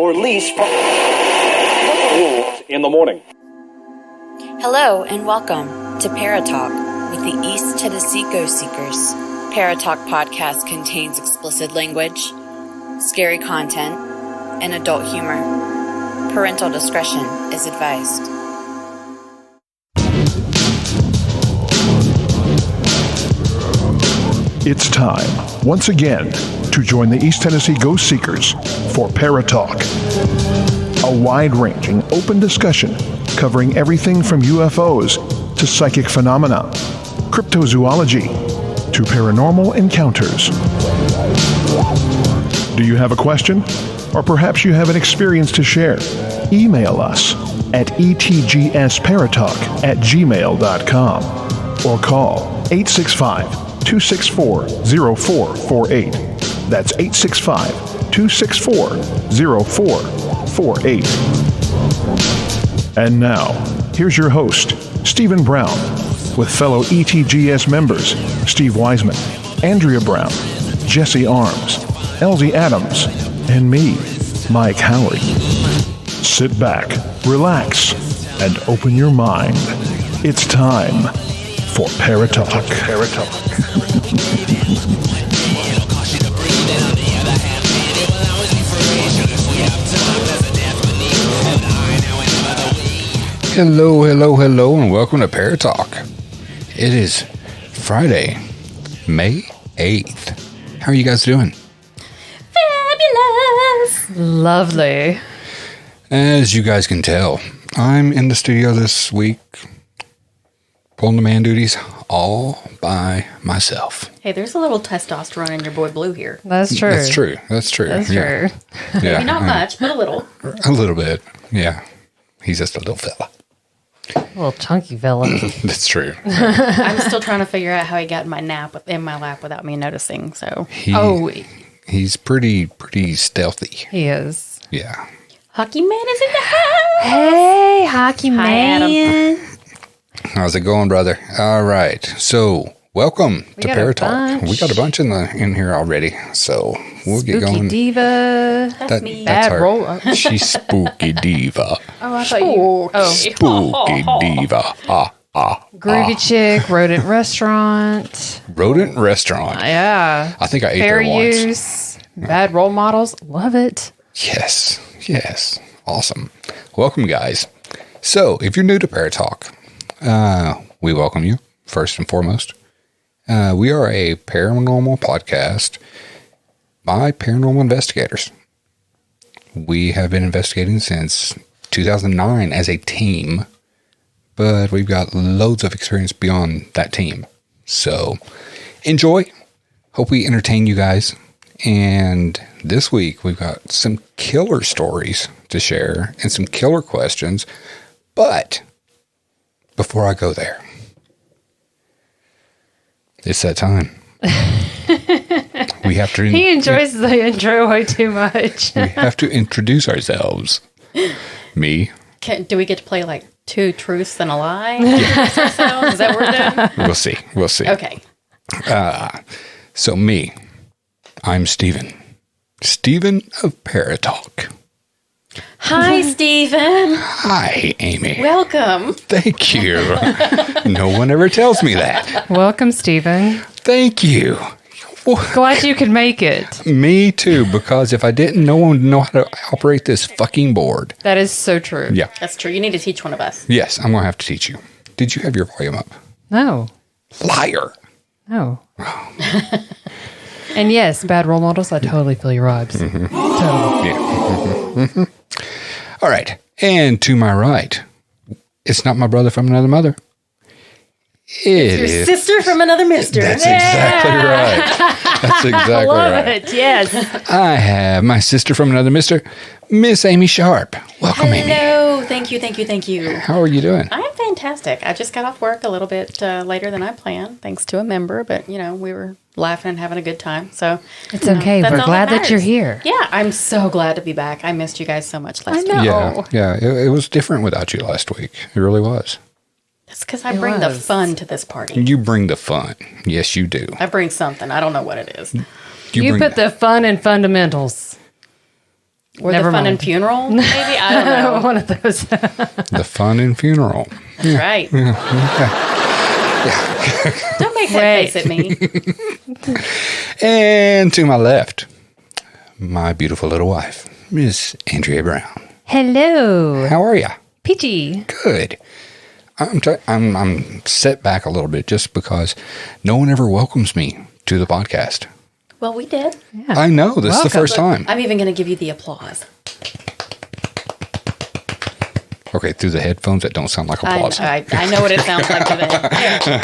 or lease from in the morning. Hello and welcome to Paratalk with the East Tennessee Ghost Seekers. Paratalk podcast contains explicit language, scary content, and adult humor. Parental discretion is advised. It's time, once again, to join the East Tennessee Ghost Seekers for Paratalk. A wide-ranging, open discussion covering everything from UFOs to psychic phenomena, cryptozoology, to paranormal encounters. Do you have a question? Or perhaps you have an experience to share? Email us at etgsparatalk@gmail.com or call 865-264-0448. That's 865-264-0448. And now, here's your host, Stephen Brown, with fellow ETGS members, Steve Wiseman, Andrea Brown, Jesse Arms, Elsie Adams, and me, Mike Howard. Sit back, relax, and open your mind. It's time for Paratalk. Hello, and welcome to Paratalk. It is Friday, May 8th. How are you guys doing? Fabulous! Lovely. As you guys can tell, I'm in the studio this week, pulling the man duties all by myself. Hey, there's a little testosterone in your boy Blue here. That's true. That's true. That's Yeah. true. Yeah. Maybe not much, but a little. A little bit. Yeah. He's just a little fella. A little chunky fella. That's true. I'm still trying to figure out how he got in my lap without me noticing. So, He's pretty stealthy. He is. Yeah. Hockey Man is in the house. Hey, hockey Hi, man. How's it going, brother? All right. So, welcome to got a Paratalk. bunch. We got a bunch in here already. So, we'll get Spooky going. Diva. That's me. That's Bad her. roll. She's spooky diva. Oh, I thought you. Spooky diva. Groovy chick. Rodent restaurant. Rodent restaurant. Yeah. I think I ate Fair there once. use. Bad role models. Love it. Yes. Awesome. Welcome, guys. So, if you're new to Paratalk, we welcome you, first and foremost. We are a paranormal podcast by paranormal investigators. We have been investigating since 2009 as a team, but we've got loads of experience beyond that team. So, enjoy. Hope we entertain you guys. And this week, we've got some killer stories to share and some killer questions. But before I go there, it's that time. We have to. He enjoys the intro way too much. We have to introduce ourselves. Me. Do we get to play like two truths and a lie? Is that what we're doing? We'll see. Okay. So me. I'm Stephen. Stephen of Paratalk. Hi, Stephen. Hi, Amy. Welcome. Thank you. No one ever tells me that. Welcome, Stephen. Thank you. Glad you could make it. Me too, because if I didn't, no one would know how to operate this fucking board. That is so true. Yeah. That's true. You need to teach one of us. Yes, I'm going to have to teach you. Did you have your volume up? No. Liar. No. And yes, bad role models, I totally feel your vibes. Mm-hmm. Totally. Yeah. All right. And to my right, it's not my brother from another mother. It Your is. sister from another mister. That's exactly right. That's exactly Love right. it. Yes. I have my sister from another mister, Miss Amy Sharp. Welcome, Amy. Hello. Thank you. How are you doing? I'm fantastic. I just got off work a little bit later than I planned, thanks to a member. But, we were laughing and having a good time. So It's okay. that's We're all glad that matters. you're here. Yeah, I'm so glad to be back. I missed you guys so much last week. Yeah. It was different without you last week. It really was. That's because I bring the fun to this party. You bring the fun. Yes, you do. I bring something. I don't know what it is. You bring put the fun in fundamentals. Or Never the fun mind. and funeral, maybe? I don't know. One of those. The fun and funeral. That's right. Don't make that Wait. face at me. And to my left, my beautiful little wife, Miss Andrea Brown. Hello. How are you? Peachy. Good. I'm set back a little bit just because no one ever welcomes me to the podcast. Well, we did. Yeah. I know. This is the Welcome. first time. I'm even going to give you the applause. Okay, through the headphones, that don't sound like applause. I know what it sounds like to them. Yeah.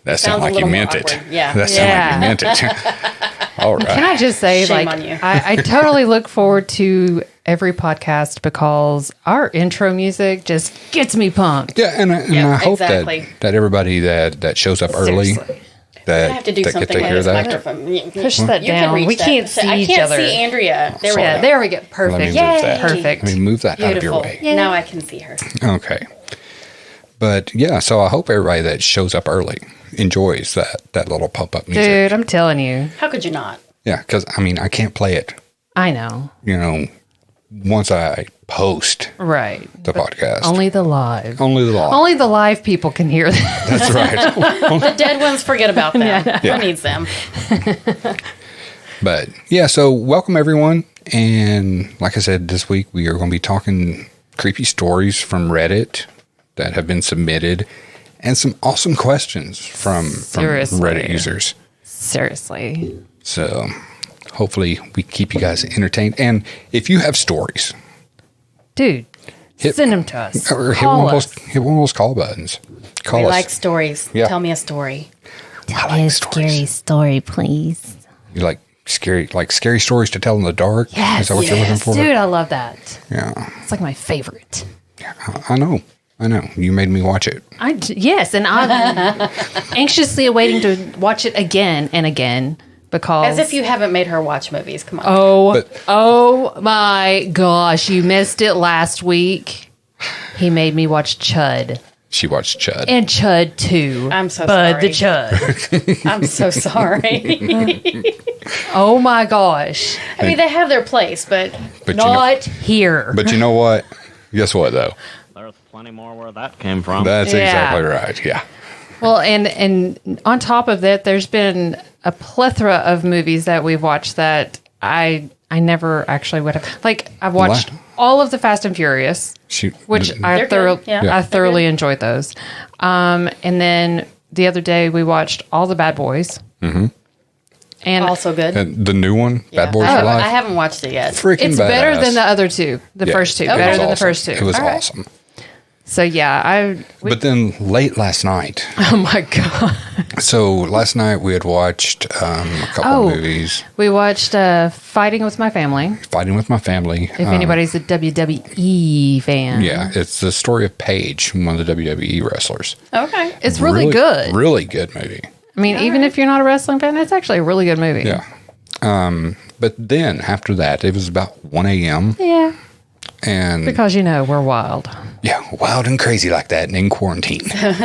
That Sounds sounds a like you little more meant it. awkward. Yeah. That sounds like you meant it. All right. Can I just say, Shame like, on you. I totally look forward to every podcast because our intro music just gets me pumped. Yeah, and Yeah, I hope exactly. that everybody that shows up early Seriously. that I have to do that get something to with hear this that. microphone. Push that You can down. reach We that. can't see I each can't other. see Andrea. There we Yeah, go. there we go. Perfect. Let me move that. Perfect. Let me move that out of your Beautiful. way. Now I can see her. Okay. But yeah, so I hope everybody that shows up early enjoys that little pop-up music. Dude, I'm telling you. How could you not? Yeah, because I can't play it, I know. once I post Right. the podcast. Only the live. Only the law. Only the live people can hear that. That's right. The dead ones, forget about them. Yeah. Who needs them? But yeah, so welcome everyone. And like I said, this week we are going to be talking creepy stories from Reddit that have been submitted and some awesome questions from Seriously. Reddit users. Seriously. So hopefully we keep you guys entertained. And if you have stories, Dude, Hit- send them to us. or Call us. hit one of those call buttons. Call We us. like stories. Yeah. Tell me a story. I like stories. story, please. You like scary stories to tell in the dark? Yes. Is that what you're looking for? Dude, I love that. Yeah. It's like my favorite. I know. You made me watch it. Yes, and I'm anxiously awaiting to watch it again and again because As if you haven't made her watch movies. Come on. Oh my gosh, you missed it last week. He made me watch Chud She watched Chud. and Chud 2. I'm so Bud the sorry. Chud. I'm so sorry. Oh my gosh. I mean, they have their place, but But you know, Not here. but you know what? Guess what though? There's plenty more where that came from. That's Yeah. exactly right. Yeah. Well, and on top of that, there's been a plethora of movies that we've watched that I never actually would have. Like, I've watched all of the Fast and Furious, which They're good. Yeah. I thoroughly enjoyed those. And then the other day we watched all the Bad Boys. Mm-hmm. And also good. And the new one, Bad Boys I for Life. haven't watched it yet. Freaking it's badass. better than the other two, the Yeah, first two. it Better was than the awesome. first two. It was All right. awesome. So yeah, But then late last night, oh my god, so last night we had watched a couple movies. we watched Fighting with My Family. Fighting with My Family. If anybody's a WWE fan, Yeah, it's the story of Paige, one of the WWE wrestlers. Okay. it's really good. Really good movie. I mean, even if you're not a wrestling fan, it's actually a really good movie. Yeah. But then after that, it was about 1 a.m. Yeah, and because we're wild. yeah, wild and crazy like that and in quarantine.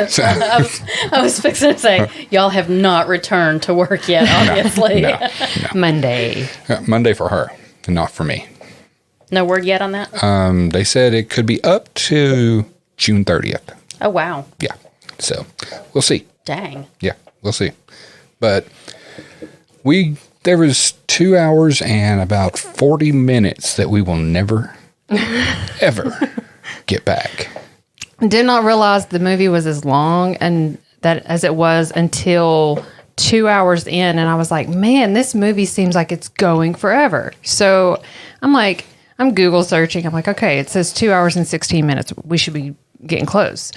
So, I was fixing to say, y'all have not returned to work yet, obviously. no. Monday. Monday for her and not for me. No word yet on that? They said it could be up to June 30th. Oh, wow. Yeah. So we'll see. Dang. Yeah, we'll see. But there was 2 hours and about 40 minutes that we will never, ever get back. Did not realize the movie was as long and that as it was until 2 hours in, and I was like, man, this movie seems like it's going forever. So I'm Google searching. I'm like, okay, it says 2 hours and 16 minutes. We should be getting close.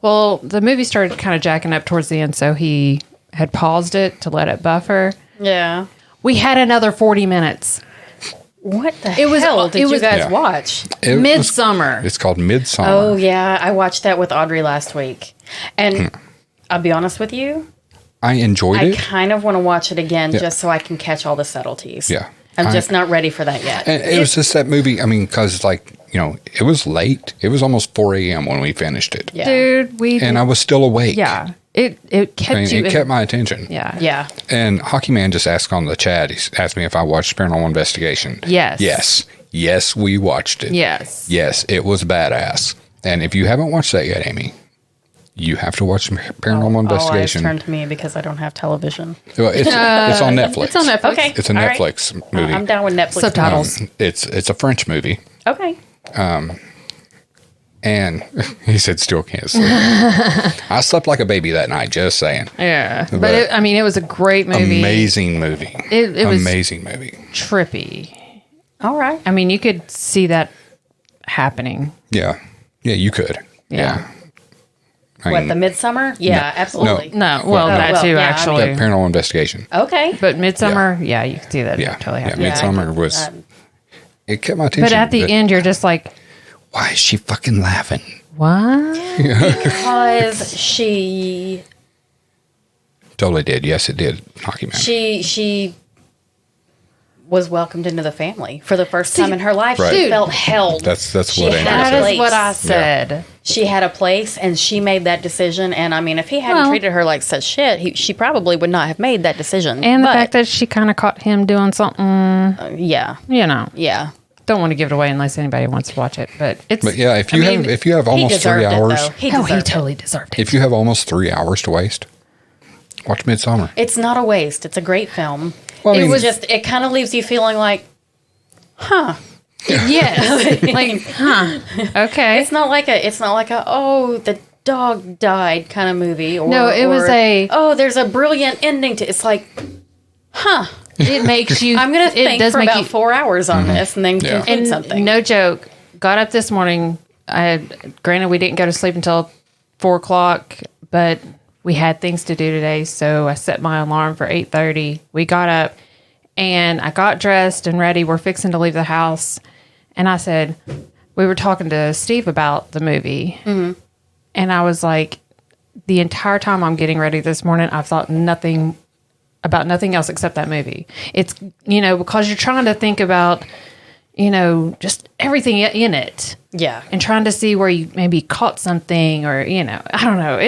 Well, the movie started kind of jacking up towards the end, so he had paused it to let it buffer. Yeah. We had another 40 minutes. What the It was- hell did it you was- guys Yeah. watch? It was- Midsummer. It's called Midsummer. Oh, yeah. I watched that with Audrey last week. And I'll be honest with you, I enjoyed I it. kind of want to watch it again Yeah. just so I can catch all the subtleties. Yeah. I'm just not ready for that yet. And it was just that movie. I mean, because it was late. It was almost 4 a.m. when we finished it. Yeah. Dude, And I was still awake. yeah. It kept you. It kept my attention. Yeah. Yeah. And Hockey Man just asked on the chat. He asked me if I watched Paranormal Investigation. Yes. Yes, we watched it. Yes. Yes, it was badass. And if you haven't watched that yet, Amy, you have to watch Paranormal Investigation. All eyes turn to me because I don't have television. Well, it's on Netflix. It's on Netflix. Okay. It's a All Netflix movie. I'm down with Netflix. Subtitles. It's a French movie. Okay. And he said, still can't sleep. I slept like a baby that night, just saying. Yeah. But it was a great movie. Amazing movie. It was amazing movie. trippy. All right. I mean, you could see that happening. Yeah. Yeah, you could. Yeah. I What, mean, the Midsummer? Yeah, absolutely. No, well, that well, too, yeah, I actually. that Paranormal Investigation. Okay. But Midsummer, yeah, you could see that. Yeah. Totally Yeah. happening. Midsummer was. It kept my attention. But at the end, you're just like, why is she fucking laughing? what? Because she Totally did. Yes, it did. Hockey Man. she was welcomed into the family for the first time in her life. Right. She felt held. That's She what had Andrea a That said. is what I place. said. She had a place, and she made that decision. And I mean, if he hadn't Well- treated her like such shit, she probably would not have made that decision. And the But, fact that she kind of caught him doing something, yeah, yeah. Don't want to give it away unless anybody wants to watch it, but it's. But yeah, if you have he almost 3 deserved it, hours, though. He Oh, deserved he it. totally deserved it. if you have almost 3 hours to waste, watch Midsummer. It's not a waste. It's a great film. Well, I it mean- was just. It kind of leaves you feeling like, Yes. Like, huh? Okay. it's not like a oh, the dog died kind of movie. Or, No, it was a- oh, there's a brilliant ending to. It's like, It makes you. I'm gonna it think does for make about you, 4 hours on this and then Yeah. conclude and something. no joke. Got up this morning. Granted, we didn't go to sleep until 4:00, but we had things to do today, so I set my alarm for 8:30. We got up, and I got dressed and ready. We're fixing to leave the house, and I said, we were talking to Steve about the movie, and I was like, the entire time I'm getting ready this morning, I've thought nothing else except that movie. It's, because you're trying to think about, just everything in it yeah, and trying to see where you maybe caught something or, I don't know.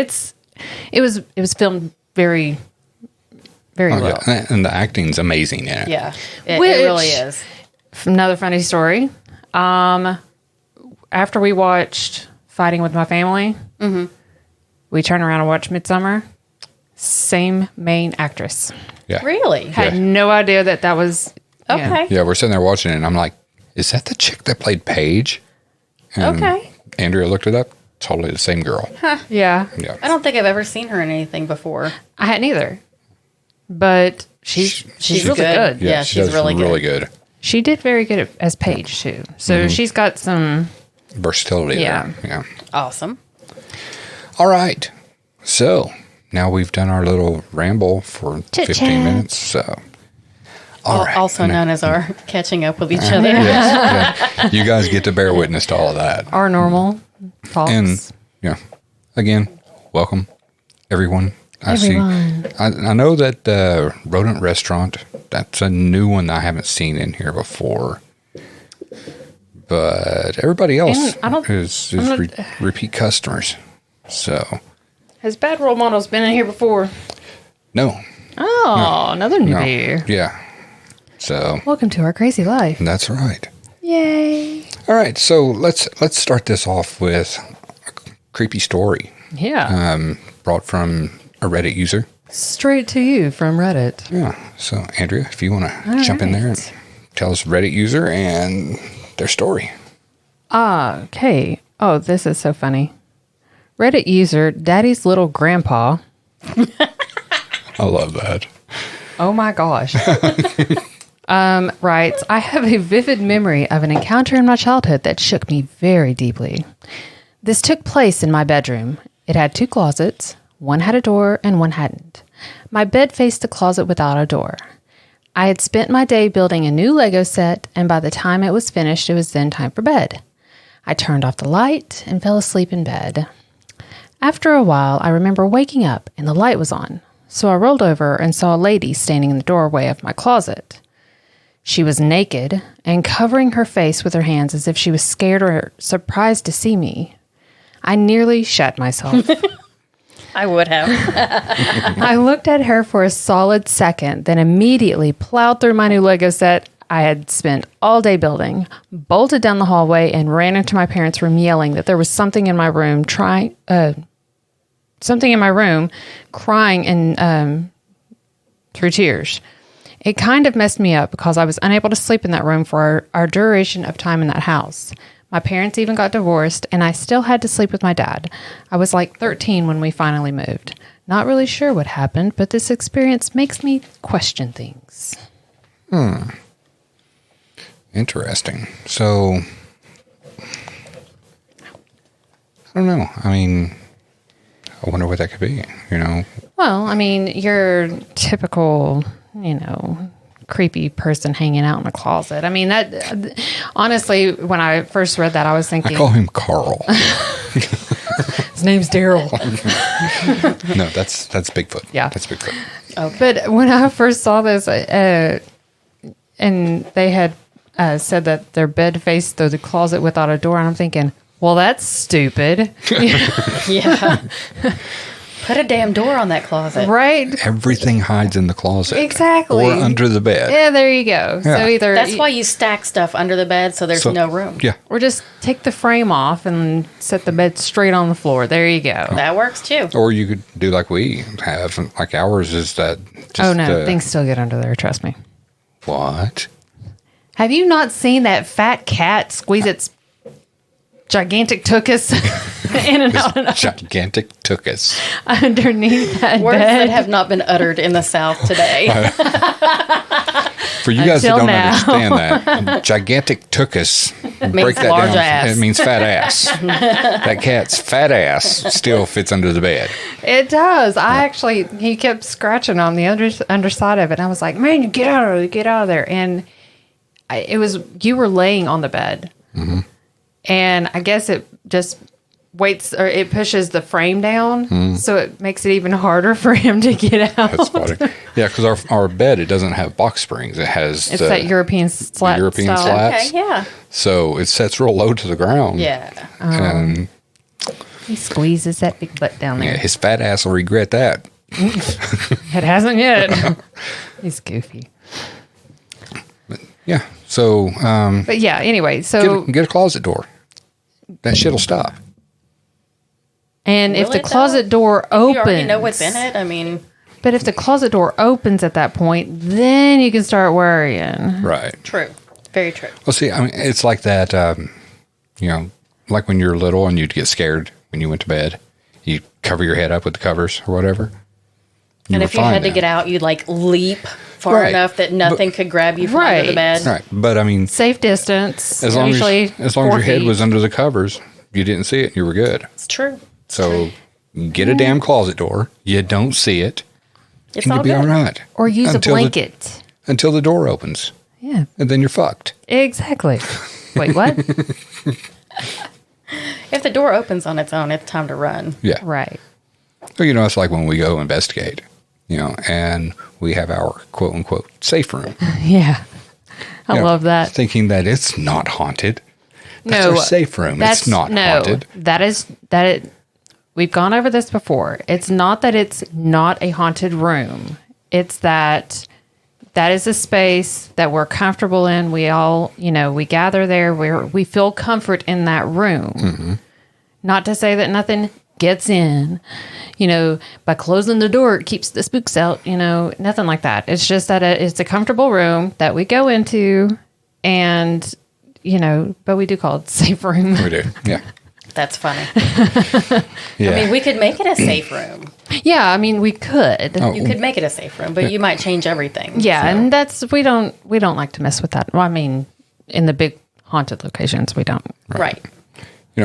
It was filmed very, very well. Yeah. And the acting's amazing in it. yeah, it Which- really is. Another funny story. After we watched Fighting with My Family, we turned around and watched Midsummer. Same main actress. Yeah. Really? Had no idea that was Okay. Yeah, we're sitting there watching it, and I'm like, is that the chick that played Paige? And Okay. Andrea looked it up. Totally the same girl. Yeah. Yeah. I don't think I've ever seen her in anything before. I hadn't either. But she's really good. Yeah, she she's does really good. She did very good as Paige too. So she's got some. Versatility Yeah. there. Yeah. Awesome. All right. So now we've done our little ramble for 15 minutes. So, all right. Also known as our catching up with each other. Yes, yeah. You guys get to bear witness to all of that. Our normal thoughts. And yeah, again, welcome everyone. Everyone. I know that Rodent Restaurant, that's a new one I haven't seen in here before. But everybody else And I don't- is repeat customers. So, Has Bad Role Models been in here before? no. Oh, another No. newbie. Yeah. So, Welcome to our crazy life. that's right. Yay. All right, so let's start this off with a creepy story Yeah. brought from a Reddit user. Straight to you from Reddit. Yeah. So, Andrea, if you want to jump in there and tell us Reddit user and their story. Okay. Oh, this is so funny. Reddit user Daddy's Little Grandpa. I love that. Oh my gosh. Writes, I have a vivid memory of an encounter in my childhood that shook me very deeply. This took place in my bedroom. It had 2 closets. One had a door and one hadn't. My bed faced the closet without a door. I had spent my day building a new Lego set, and by the time it was finished, it was then time for bed. I turned off the light and fell asleep in bed. After a while, I remember waking up and the light was on, so I rolled over and saw a lady standing in the doorway of my closet. She was naked and covering her face with her hands as if she was scared or surprised to see me. I nearly shat myself. I would have. I looked at her for a solid second, then immediately plowed through my new Lego set I had spent all day building, bolted down the hallway, and ran into my parents' room yelling that there was something in my room crying and through tears. It kind of messed me up because I was unable to sleep in that room for our duration of time in that house. My parents even got divorced, and I still had to sleep with my dad. I was like 13 when we finally moved. Not really sure what happened, but this experience makes me question things. Interesting. So, I don't know. I mean, I wonder what that could be, you know? Well, I mean, your typical, creepy person hanging out in a closet. I mean, that honestly, when I first read that, I was thinking, I call him Carl. his name's Daryl. No, that's Bigfoot. Yeah. That's Bigfoot. Okay. But when I first saw this, and they had said that their bed faced the closet without a door, and I'm thinking, well, that's stupid. Yeah. Put a damn door on that closet. Right? Everything hides in the closet. Exactly. Or under the bed. Yeah, there you go. Yeah. So either That's why you stack stuff under the bed so there's no room. Yeah. or just take the frame off and set the bed straight on the floor. There you go. That works too. Or you could do like we have. Like ours is that just... Oh, no. Things still get under there. Trust me. What? Have you not seen that fat cat squeeze its gigantic tuchus in and out and out Gigantic tuchus. underneath that Words bed? that have not been uttered in the South today. For you guys that Until don't now. understand that, gigantic tuchus, Means large ass. It means fat ass. That cat's fat ass still fits under the bed. It does. He kept scratching on the underside of it. And I was like, man, get out of there. And you were laying on the bed. Mm-hmm. And I guess it just waits, or it pushes the frame down. So it makes it even harder for him to get out. That's funny. Yeah, because our bed, it doesn't have box springs. It has It's that European slat European style. slats. Okay, yeah. So it sets real low to the ground. Yeah. And He squeezes that big butt down there. yeah, his fat ass will regret that. It hasn't yet. He's goofy. Yeah. So But yeah, anyway, so get a closet door. That shit'll stop. and if Will the it, though? closet door You opens, already know what's in it. I mean, but if the closet door opens at that point, then you can start worrying. Right. true. Very true. Well, see, I mean, it's like that, like when you're little and you'd get scared when you went to bed. You cover your head up with the covers or whatever. And if you had to get out, you'd like leap far Right. enough that nothing could grab you from under the Right. bed. Right. But I mean, Safe distance. as long usually as your 4 head feet. was under the covers, you didn't see it, you were good. It's true. So get a damn closet door. You don't see it. It's And all you'll be good. all right. Or use Until a the- blanket. Until the door opens. Yeah, And then you're fucked. exactly. Wait, what? If the door opens on its own, it's time to run. Yeah. Right. Well, it's like when we go investigate, and we have our quote unquote safe room. Yeah. I love that. Thinking that it's not haunted. That's No, our safe room. It's not haunted. We've gone over this before. It's not that it's not a haunted room. It's that is a space that we're comfortable in. We all, we gather there. We feel comfort in that room. Mm-hmm. Not to say that nothing gets in, by closing the door, it keeps the spooks out, nothing like that. It's just that it's a comfortable room that we go into and, but we do call it safe room. We do. Yeah. That's funny. Yeah. I mean, we could make it a safe room. Yeah, I mean, we could. Oh. You could make it a safe room, but you might change everything. Yeah, and that's we don't like to mess with that. Well, I mean, in the big haunted locations, we don't. Right.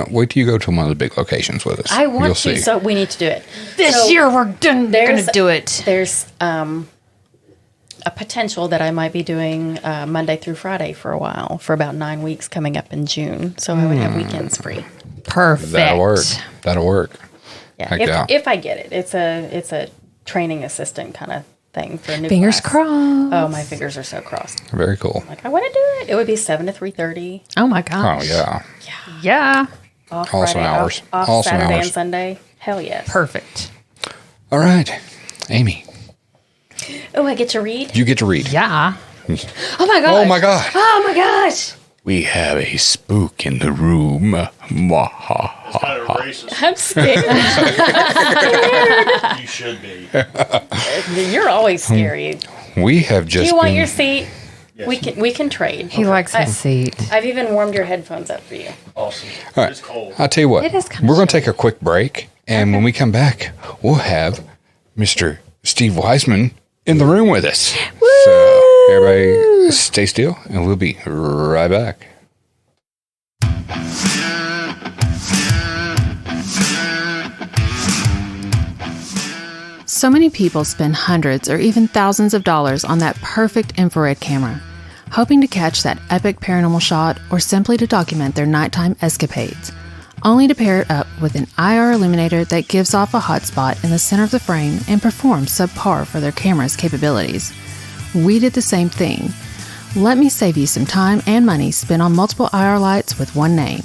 Wait till you go to one of the big locations with us. I want You'll to, see. so we need to do it. This So year we're going there's- to do it. There's a potential that I might be doing Monday through Friday for a while, for about 9 weeks coming up in June. So I would have weekends free. Perfect. That'll work. Yeah, Heck yeah. if I get it, it's a training assistant kind of thing for a new Fingers class. crossed. Oh, my fingers are so crossed. Very cool. Like, I want to do it. It would be 7 to 3:30. Oh my Oh, gosh. yeah. Yeah. Off Awesome Friday, hours. Off Awesome Saturday hours. and Sunday. Hell yes. Perfect. All right, Amy, Oh, I get to read? you get to read. Yeah. Oh my gosh. Oh my God. Oh my gosh. We have a spook in the room. Mwah. It's kind of racist. I'm scared. You should be. You're always scary. We have Do just you want been- your seat? Yes. We can trade. He likes his seat. I've even warmed your headphones up for you. Awesome. All right. It's cold. I'll tell you what. It is kinda We're going to take a quick break, and when we come back, we'll have Mr. Steve Wiseman in the room with us. So everybody stay still, and we'll be right back. So many people spend hundreds or even thousands of dollars on that perfect infrared camera, hoping to catch that epic paranormal shot or simply to document their nighttime escapades, only to pair it up with an IR illuminator that gives off a hotspot in the center of the frame and performs subpar for their camera's capabilities. We did the same thing. Let me save you some time and money spent on multiple IR lights with one name,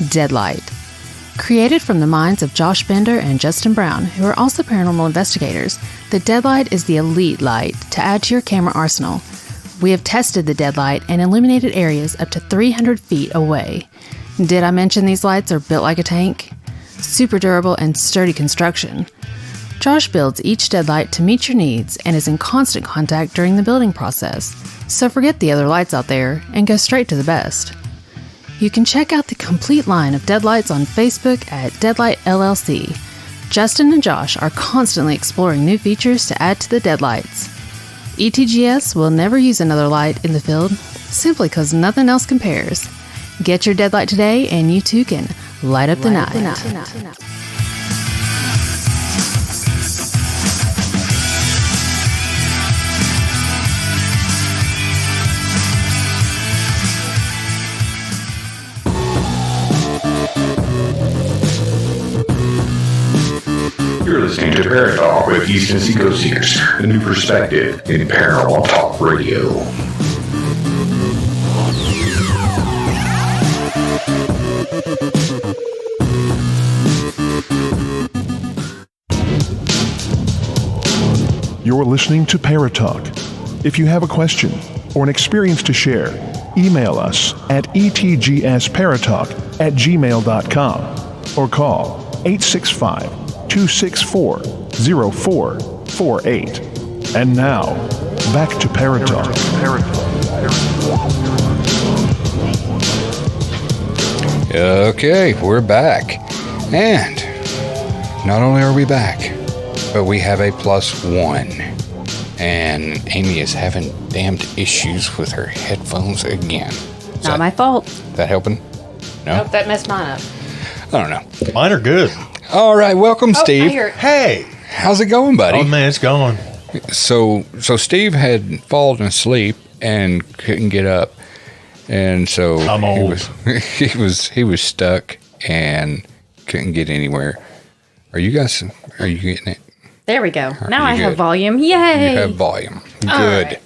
Deadlight. Created from the minds of Josh Bender and Justin Brown, who are also paranormal investigators, the Deadlight is the elite light to add to your camera arsenal. We have tested the Deadlight and illuminated areas up to 300 feet away. Did I mention these lights are built like a tank? Super durable and sturdy construction. Josh builds each Deadlight to meet your needs and is in constant contact during the building process. So forget the other lights out there and go straight to the best. You can check out the complete line of Deadlights on Facebook at Deadlight LLC. Justin and Josh are constantly exploring new features to add to the Deadlights. ETGS will never use another light in the field, simply because nothing else compares. Get your Deadlight today and you too can light up the night. You're listening to Parrot Talk with East Tennessee Ghost Seekers, a new perspective in paranormal talk radio. You're listening to Parrot Talk. If you have a question or an experience to share, email us at etgsparatalk@gmail.com or call 865-264-0448. And now, back to Parrot Talk. Okay, we're back. And not only are we back, but we have a +1. And Amy is having damned issues with her headphones again. Not my fault. That helping? No? Nope, that messed mine up. I don't know. Mine are good. All right, welcome, I Steve. hear it. Hey. How's it going, buddy? Oh, man, it's going. So Steve had fallen asleep and couldn't get up, and so I'm old. he was stuck and couldn't get anywhere. Are you getting it? There we go. Now you I have good? volume. Yay. You have volume. Good.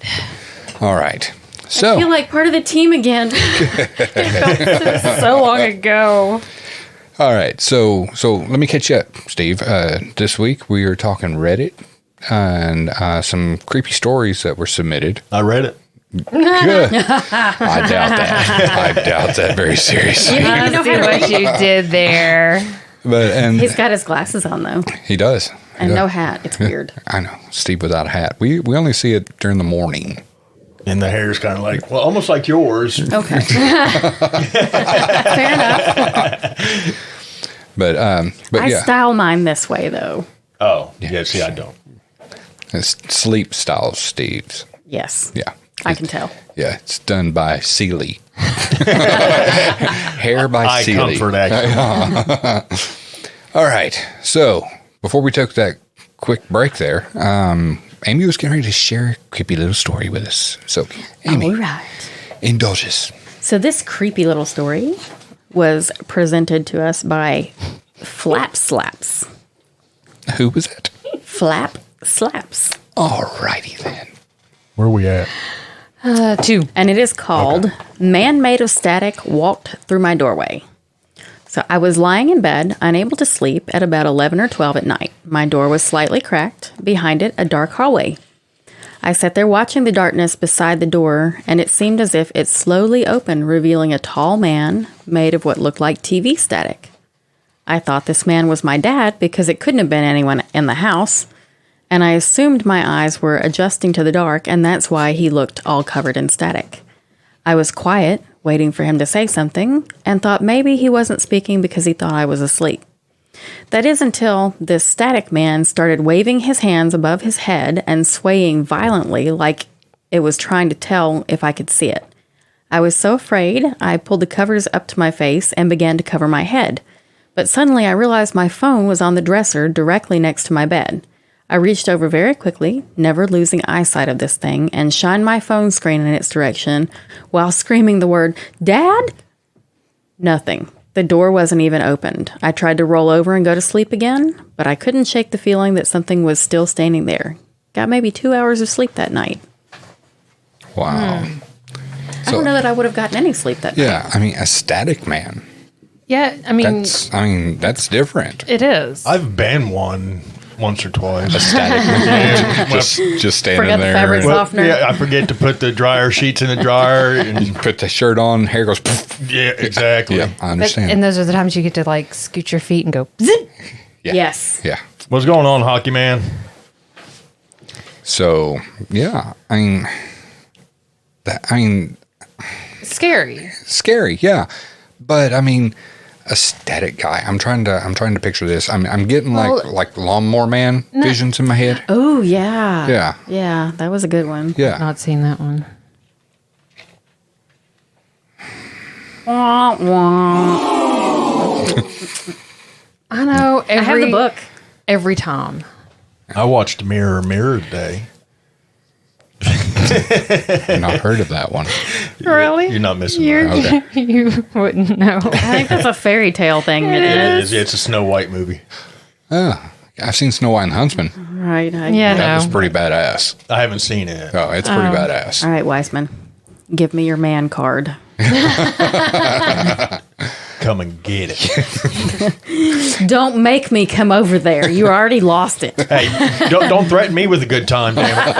All right. So I feel like part of the team again. So long ago. all right. So let me catch you up, Steve. This week we are talking Reddit and some creepy stories that were submitted. I read it. Good. I doubt that. I doubt that very seriously. I see what you did there. And He's got his glasses on though, he does. He and does. no hat. It's weird. I know. Steve without a hat. We only see it during the morning. And the hair's kind of like, well, almost like yours. Okay. Fair enough. But I yeah. style mine this way though. Oh, yeah. See, I don't. It's sleep style Steve's. Yes. Yeah. I can tell. Yeah, it's done by Sealy. Hair by Eye Sealy. comfort, actually. All right. So before we took that quick break there, Amy was getting ready to share a creepy little story with us. So, Amy, All right. indulge us. So this creepy little story was presented to us by Flap Slaps. Who was it? Flap Slaps. All righty then. Where are we at? 2. And it is called Man Made of Static Walked Through My Doorway. So I was lying in bed, unable to sleep, at about 11 or 12 at night. My door was slightly cracked. Behind it, a dark hallway. I sat there watching the darkness beside the door, and it seemed as if it slowly opened, revealing a tall man made of what looked like TV static. I thought this man was my dad because it couldn't have been anyone in the house, and I assumed my eyes were adjusting to the dark, and that's why he looked all covered in static. I was quiet, waiting for him to say something, and thought maybe he wasn't speaking because he thought I was asleep. That is until this static man started waving his hands above his head and swaying violently like it was trying to tell if I could see it. I was so afraid, I pulled the covers up to my face and began to cover my head. But suddenly I realized my phone was on the dresser directly next to my bed. I reached over very quickly, never losing eyesight of this thing, and shined my phone screen in its direction while screaming the word, "Dad?" Nothing. The door wasn't even opened. I tried to roll over and go to sleep again, but I couldn't shake the feeling that something was still standing there. Got maybe 2 hours of sleep that night. Wow. I don't know that I would have gotten any sleep that night. Yeah, I mean, a static man. Yeah, I mean, That's different. it is. I've banned one once or twice. A static man. just standing Forgot the there. fabric and softener. Yeah, I forget to put the dryer sheets in the dryer. And put the shirt on, hair goes. yeah, exactly. Yeah, I understand. and those are the times you get to like scoot your feet and go zip. Yeah. Yes. Yeah. What's going on, Hockey Man? So yeah, I mean, Scary. scary. Yeah, but I mean, a static guy. I'm trying to picture this. I'm getting like Lawnmower Man visions in my head. Oh, yeah. Yeah. Yeah, that was a good one. Yeah. Not seen that one. Wah, wah. I know. I have the book. every time. I watched Mirror today. I've not heard of that one. Really? You're not missing You're, much. You wouldn't know. I think that's a fairy tale thing. It is. It's a Snow White movie. Oh, I've seen Snow White and the Huntsman. Right. Yeah. That was No. pretty badass. I haven't seen it. Oh, it's pretty badass. All right, Weissman. Give me your man card. Come and get it. Don't make me come over there. You already lost it. Hey, don't threaten me with a good time, damn it.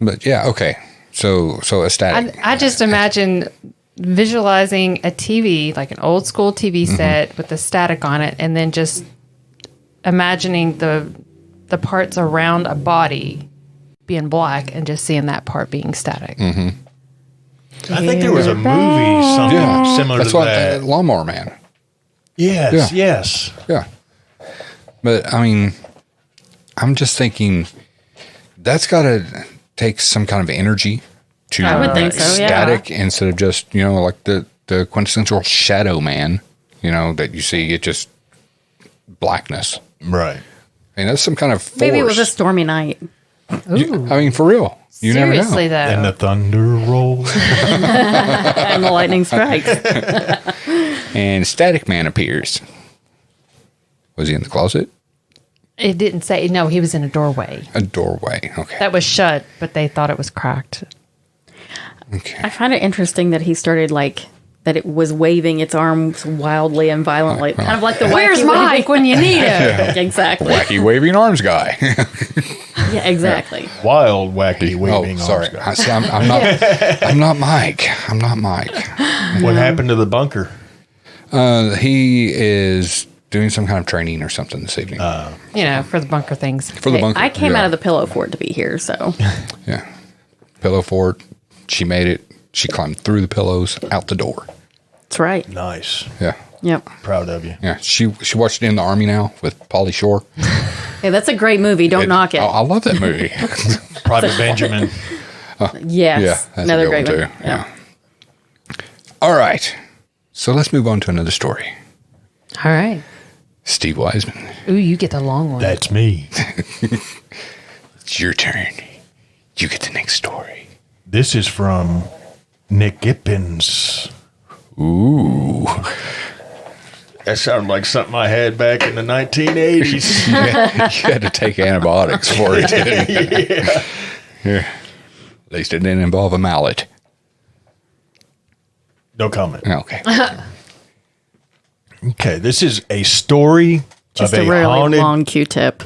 But yeah, okay. So a static. I just imagine visualizing a TV, like an old school TV set with the static on it, and then just imagining the parts around a body being black and just seeing that part being static. Mm-hmm. I think there was a movie something similar That's to what that. Lawnmower Man. Yes, Yeah. yes. Yeah. But I mean, I'm just thinking that's got to take some kind of energy to I would think so, yeah. static instead of just, like the quintessential shadow man, that you see, it just blackness. Right. I mean, that's some kind of force. Maybe it was a stormy night. I mean, for real. You Seriously, never know. And though. the thunder rolls. And the lightning strikes. And Static Man appears. Was he in the closet? It didn't say. No, he was in a doorway. A doorway. Okay. That was shut, but they thought it was cracked. Okay. I find it interesting that he started that it was waving its arms wildly and violently. Kind of like the Where's wacky Mike waving- when you need him? Exactly. Wacky waving arms guy. Yeah, exactly. Wild, wacky, waving sorry. arms guy. See, I'm not. I'm not Mike. I'm not Mike. What happened to the bunker? He is doing some kind of training or something this evening. For the bunker things. For the bunker. I came yeah. out of the pillow for it to be here, so. Yeah. Pillow fort. She made it. She climbed through the pillows, out the door. That's right. Nice. Yeah. Yep. Proud of you. Yeah. She watched it in the Army now with Pauly Shore. Hey, that's a great movie. Don't knock it. I love that movie. Private Benjamin. Yes. Yeah, that's Another a good great one one. too. Yeah. All right. So let's move on to another story. All right. Steve Wiseman, Ooh, you get the long one. That's me. it's your turn. You get the next story. This is from Nick Gippins. Ooh. That sounded like something I had back in the 1980s. You had to take antibiotics for it, didn't you? Yeah. At least it didn't involve a mallet. No comment. Okay. Okay, this is a story Just of a a really haunted. long Q-tip.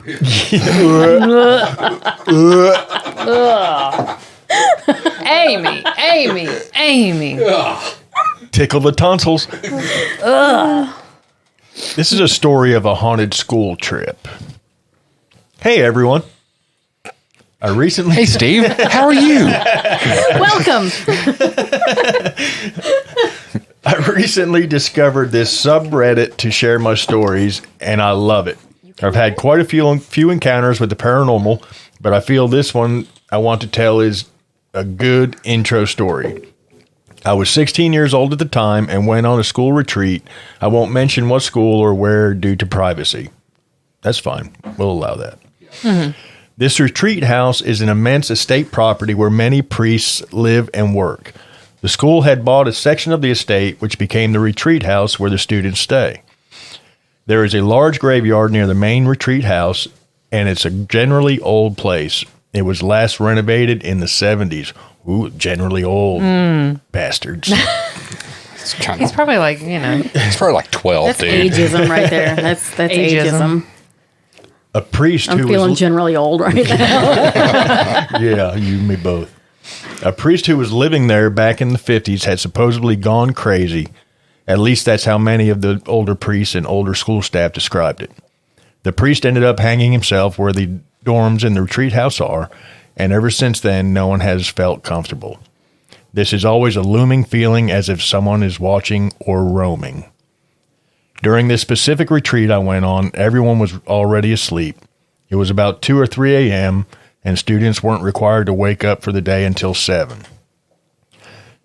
Amy. Tickle the tonsils. This is a story of a haunted school trip. Hey, everyone. I recently. Hey, Steve. How are you? Welcome. I recently discovered this subreddit to share my stories, and I love it. I've had quite a few encounters with the paranormal, but I feel this one I want to tell is a good intro story. I was 16 years old at the time and went on a school retreat. I won't mention what school or where due to privacy. That's fine. We'll allow that. Mm-hmm. This retreat house is an immense estate property where many priests live and work. The school had bought a section of the estate, which became the retreat house where the students stay. There is a large graveyard near the main retreat house, and it's a generally old place. It was last renovated in the 70s. Ooh, generally old. Bastards. It's kind He's of, probably like, it's probably like 12, That's dude. ageism right there. That's Ageism. ageism. A priest I'm who feeling was... generally old right now. Yeah, you and me both. A priest who was living there back in the 50s had supposedly gone crazy. At least that's how many of the older priests and older school staff described it. The priest ended up hanging himself where the dorms in the retreat house are, and ever since then, no one has felt comfortable. This is always a looming feeling as if someone is watching or roaming. During this specific retreat I went on, everyone was already asleep. It was about 2 or 3 a.m., and students weren't required to wake up for the day until 7.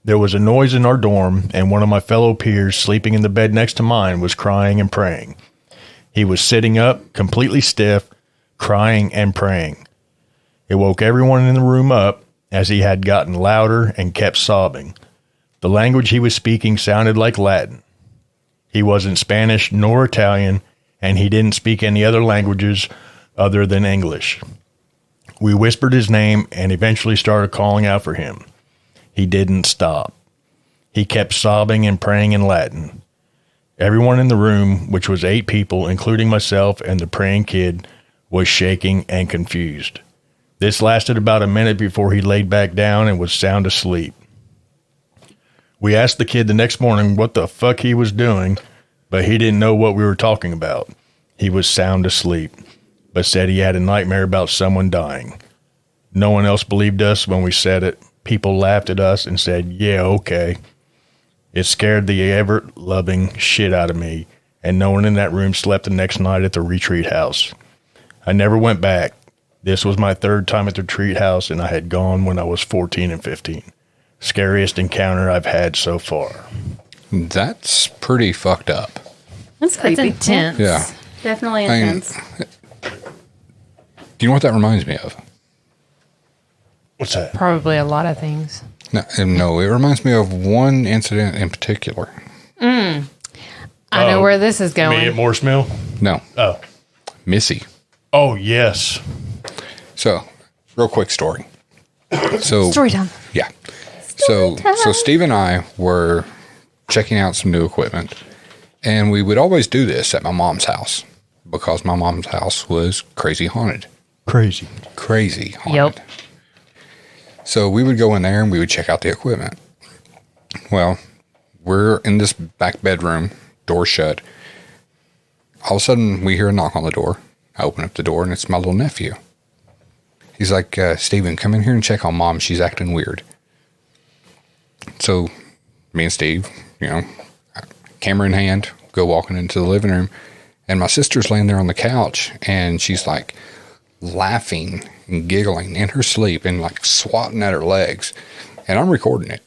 There was a noise in our dorm, and one of my fellow peers sleeping in the bed next to mine was crying and praying. He was sitting up, completely stiff, crying and praying. It woke everyone in the room up, as he had gotten louder and kept sobbing. The language he was speaking sounded like Latin. He wasn't Spanish nor Italian, and he didn't speak any other languages other than English. We whispered his name and eventually started calling out for him. He didn't stop. He kept sobbing and praying in Latin. Everyone in the room, which was 8 people, including myself and the praying kid, was shaking and confused. This lasted about a minute before he laid back down and was sound asleep. We asked the kid the next morning what the fuck he was doing, but he didn't know what we were talking about. He was sound asleep, but said he had a nightmare about someone dying. No one else believed us when we said it. People laughed at us and said, yeah, okay. It scared the ever-loving shit out of me, and no one in that room slept the next night at the retreat house. I never went back. This was my 3rd time at the retreat house, and I had gone when I was 14 and 15. Scariest encounter I've had so far. That's pretty fucked up. That's creepy. That's intense. Yeah. Definitely I mean, intense. Do you know what that reminds me of? What's that? Probably a lot of things. No, it reminds me of one incident in particular. I know where this is Me at going. Morse Mill? No, Oh. Missy. Oh, yes. So, real quick story. So, Story time. yeah. So Steve and I were checking out some new equipment, and we would always do this at my mom's house because my mom's house was crazy haunted. Crazy. Crazy haunted. Yep. So we would go in there and we would check out the equipment. Well, we're in this back bedroom, door shut. All of a sudden, we hear a knock on the door. I open up the door, and it's my little nephew. He's like, Steven, come in here and check on Mom. She's acting weird. So me and Steve, camera in hand, go walking into the living room. And my sister's laying there on the couch, and she's like laughing and giggling in her sleep and like swatting at her legs. And I'm recording it.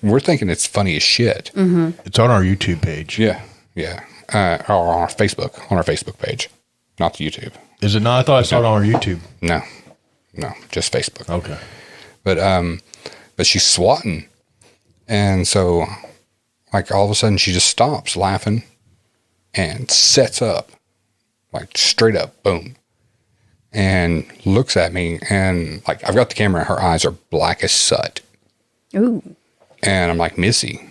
We're thinking it's funny as shit. Mm-hmm. It's on our YouTube page. Yeah. Or on our Facebook page, not the YouTube. Is it not? I thought I saw it on our YouTube. No, just Facebook. Okay. But she's swatting. And so, like, all of a sudden she just stops laughing and sets up, like, straight up, boom, and looks at me. And, like, I've got the camera, her eyes are black as soot. Ooh. And I'm like, Missy.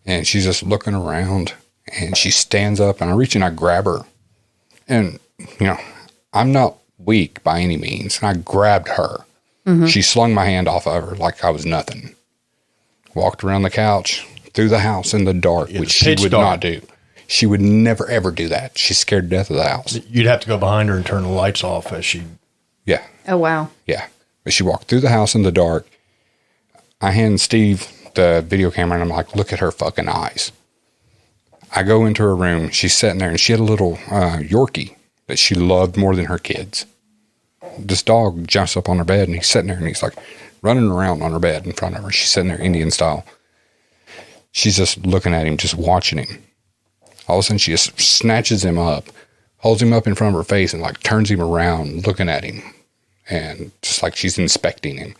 And she's just looking around, and she stands up, and I reach and I grab her. And, I'm not weak by any means. And I grabbed her. Mm-hmm. She slung my hand off of her like I was nothing. Walked around the couch, through the house in the dark, which she would not do. She would never, ever do that. She's scared to death of the house. You'd have to go behind her and turn the lights off as she... Yeah. Oh, wow. Yeah. But she walked through the house in the dark. I hand Steve the video camera, and I'm like, look at her fucking eyes. I go into her room. She's sitting there, and she had a little Yorkie that she loved more than her kids. This dog jumps up on her bed, and he's sitting there, and he's like running around on her bed in front of her. She's sitting there Indian style. She's just looking at him, just watching him. All of a sudden, she just snatches him up, holds him up in front of her face, and like turns him around, looking at him, and just like she's inspecting him.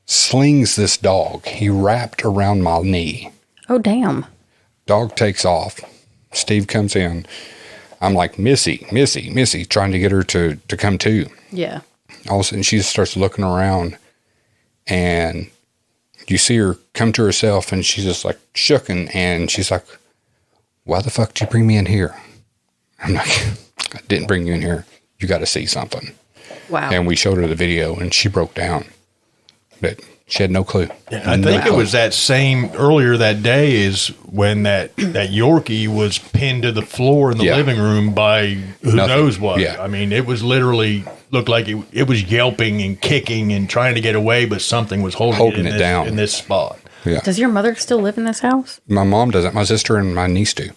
Slings this dog. He wrapped around my knee. Oh, damn. Dog takes off. Steve comes in. I'm like, Missy, trying to get her to come to. Yeah. All of a sudden, she just starts looking around, and you see her come to herself, and she's just like shooken, and she's like, why the fuck did you bring me in here? I'm like, I didn't bring you in here. You got to see something. Wow. And we showed her the video, and she broke down. But she had no clue. I think it was that same earlier that day is when that Yorkie was pinned to the floor in the living room by who knows what. Yeah. I mean, it was literally looked like it was yelping and kicking and trying to get away, but something was holding it down in this spot. Yeah. Does your mother still live in this house? My mom doesn't. My sister and my niece do.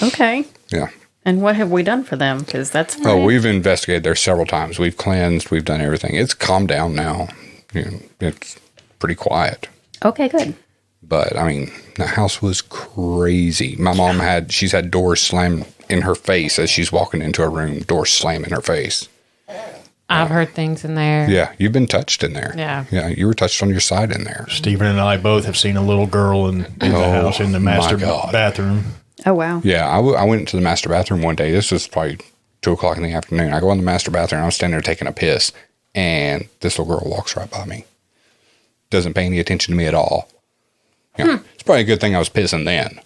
Okay. Yeah. And what have we done for them? Because that's... Oh, we've investigated there several times. We've cleansed. We've done everything. It's calmed down now. It's pretty quiet. Okay, good. But, I mean, the house was crazy. My mom she's had doors slammed in her face as she's walking into a room, doors slam in her face. I've heard things in there. Yeah, you've been touched in there. Yeah. Yeah, you were touched on your side in there. Stephen and I both have seen a little girl in the house in the master bathroom. Oh, wow. Yeah, I went into the master bathroom one day. This was probably 2 o'clock in the afternoon. I go in the master bathroom. I'm standing there taking a piss, and this little girl walks right by me. Doesn't pay any attention to me at all. It's probably a good thing I was pissing then.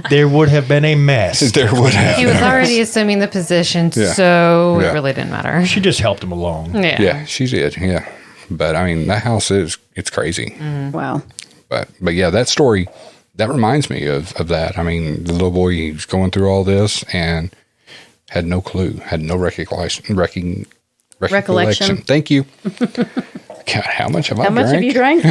There would have been a mess. There would have. He was already assuming the position, so it really didn't matter. She just helped him along. Yeah, she did. Yeah. But, I mean, that house it's crazy. Wow. But yeah, that story, that reminds me of that. I mean, the little boy, he was going through all this and had no clue, had no recollection. Thank you. God, how much have I drank? How much have you drank?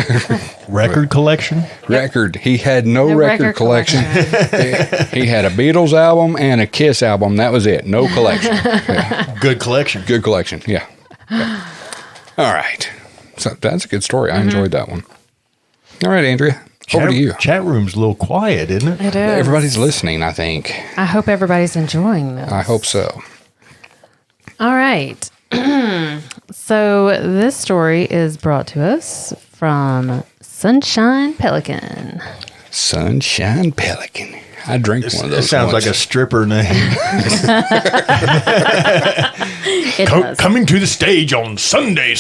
Record collection? Record. He had no record collection. He had a Beatles album and a Kiss album. That was it. No collection. Yeah. Good collection. Good collection. Yeah. All right. So that's a good story. I enjoyed that one. All right, Andrea. Over to you. Chat room's a little quiet, isn't it? It is. Everybody's listening, I think. I hope everybody's enjoying this. I hope so. All right. So this story is brought to us from Sunshine Pelican. Sunshine Pelican. I drank one of those. It sounds like a stripper name. Coming to the stage on Sunday.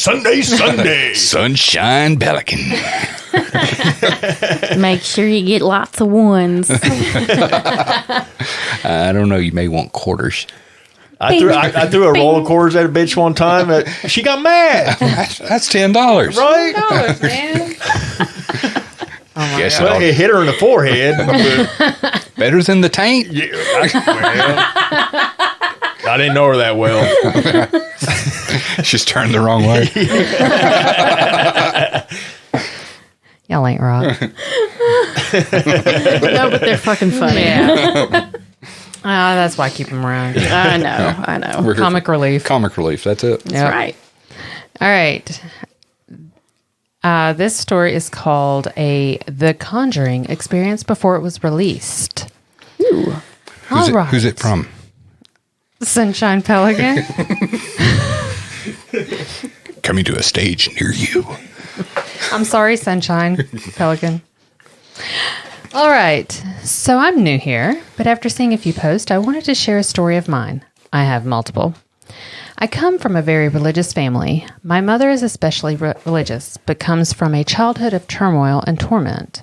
Sunshine Pelican. Make sure you get lots of ones. I don't know. You may want quarters. I threw a roll of quarters at a bitch one time. She got mad. That's $10. Right? $10, man. Yes, well, it hit her in the forehead. Better than the taint? Yeah, I didn't know her that well. She's turned the wrong way. Y'all ain't rock. No, but they're fucking funny. Yeah. That's why I keep them around. I know. Comic relief. Comic relief. That's it. That's right. All right. This story is called The Conjuring Experience Before It Was Released. Ooh. Who's it from? Sunshine Pelican. Coming to a stage near you. I'm sorry, Sunshine Pelican. All right. So I'm new here, but after seeing a few posts, I wanted to share a story of mine. I have multiple. I come from a very religious family. My mother is especially religious, but comes from a childhood of turmoil and torment.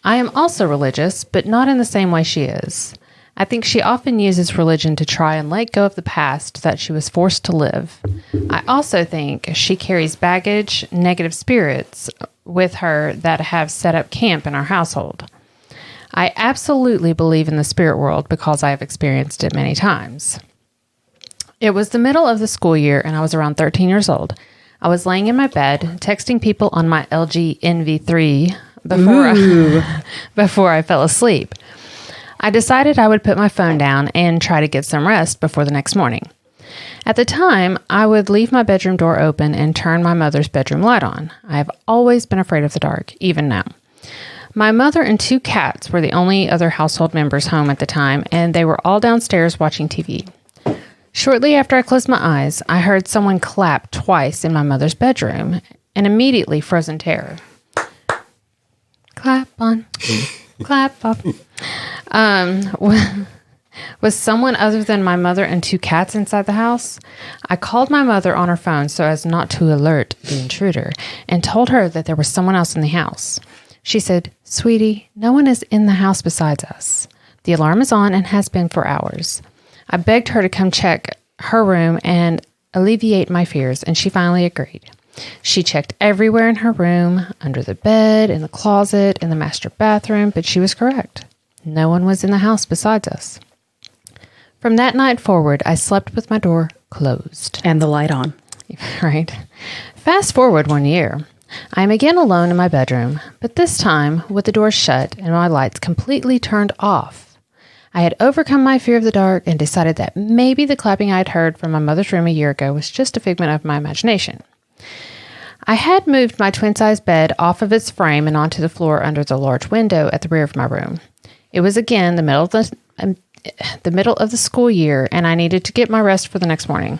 I am also religious, but not in the same way she is. I think she often uses religion to try and let go of the past that she was forced to live. I also think she carries baggage, negative spirits with her that have set up camp in our household. I absolutely believe in the spirit world because I have experienced it many times. It was the middle of the school year and I was around 13 years old. I was laying in my bed, texting people on my LG NV3 before I fell asleep. I decided I would put my phone down and try to get some rest before the next morning. At the time, I would leave my bedroom door open and turn my mother's bedroom light on. I have always been afraid of the dark, even now. My mother and 2 cats were the only other household members home at the time, and they were all downstairs watching TV. Shortly after I closed my eyes, I heard someone clap twice in my mother's bedroom and immediately froze in terror. Clap on. Clap off. Was someone other than my mother and 2 cats inside the house? I called my mother on her phone so as not to alert the intruder and told her that there was someone else in the house. She said, "Sweetie, no one is in the house besides us. The alarm is on and has been for hours." I begged her to come check her room and alleviate my fears, and she finally agreed. She checked everywhere in her room, under the bed, in the closet, in the master bathroom, but she was correct. No one was in the house besides us. From that night forward, I slept with my door closed. And the light on. Right. Fast forward 1 year. I am again alone in my bedroom, but this time with the door shut and my lights completely turned off. I had overcome my fear of the dark and decided that maybe the clapping I had heard from my mother's room a year ago was just a figment of my imagination. I had moved my twin-size bed off of its frame and onto the floor under the large window at the rear of my room. It was again the middle of the school year, and I needed to get my rest for the next morning.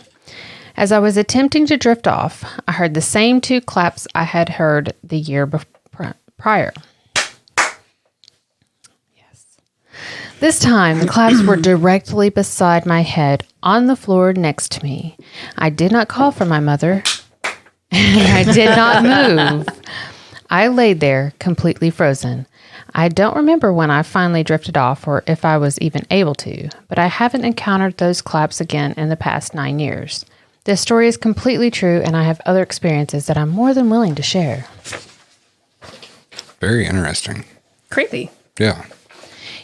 As I was attempting to drift off, I heard the same 2 claps I had heard the year prior. This time, the claps were directly beside my head on the floor next to me. I did not call for my mother, and I did not move. I laid there, completely frozen. I don't remember when I finally drifted off or if I was even able to, but I haven't encountered those claps again in the past 9 years. This story is completely true, and I have other experiences that I'm more than willing to share. Very interesting. Creepy. Yeah.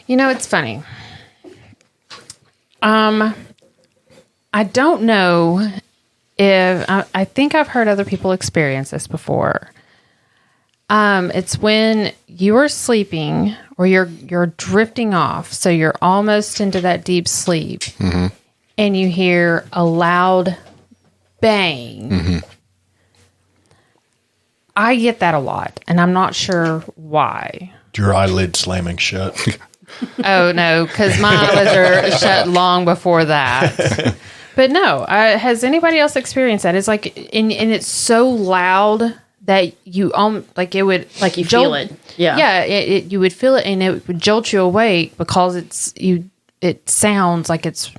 You know, it's funny. I don't know if I think I've heard other people experience this before. It's when you are sleeping or you're drifting off, so you're almost into that deep sleep, mm-hmm. and you hear a loud bang. Mm-hmm. I get that a lot, and I'm not sure why. Your eyelid slamming shut. Oh, no, because my eyelids are shut long before that. But no, has anybody else experienced that? It's like, and it's so loud that you, like it would, like you feel it. Yeah. Yeah, you would feel it and it would jolt you awake because it sounds like it's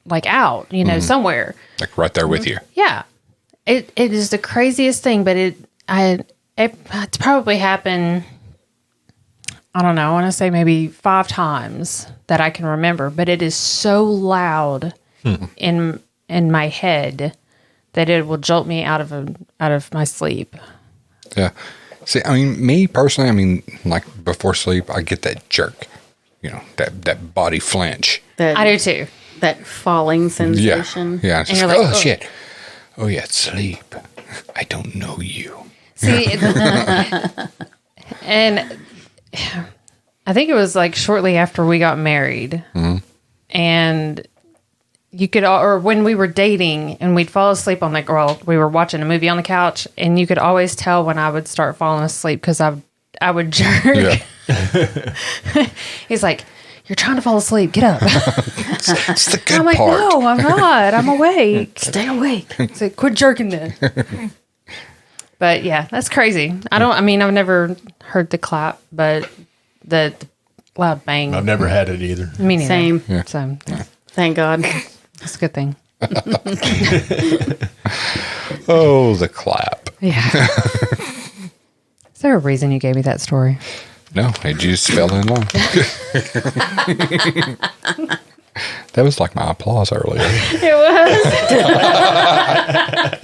like out, mm-hmm. somewhere. Like right there with you. Yeah. It is the craziest thing, but it's probably happened, I don't know, I want to say maybe 5 times that I can remember, but it is so loud in my head that it will jolt me out of my sleep. Yeah. See, I mean, me personally, like before sleep, I get that jerk, that body flinch. I do too. That falling sensation. Yeah. It's just like, oh, shit. Oh, yeah, it's sleep. I don't know you. See, and I think it was like shortly after we got married, mm-hmm. and you could, or when we were dating and we'd fall asleep on we were watching a movie on the couch, and you could always tell when I would start falling asleep because I would jerk. Yeah. He's like, "You're trying to fall asleep. Get up." It's the good I'm like, part. "No, I'm not. I'm awake. Stay awake." So quit jerking then. But yeah, that's crazy. I've never heard the clap, but the loud bang. I've never had it either. Me neither. Same. Yeah. So thank God. That's a good thing. Oh, the clap. Yeah. Is there a reason you gave me that story? No, it just fell in line. That was like my applause earlier. It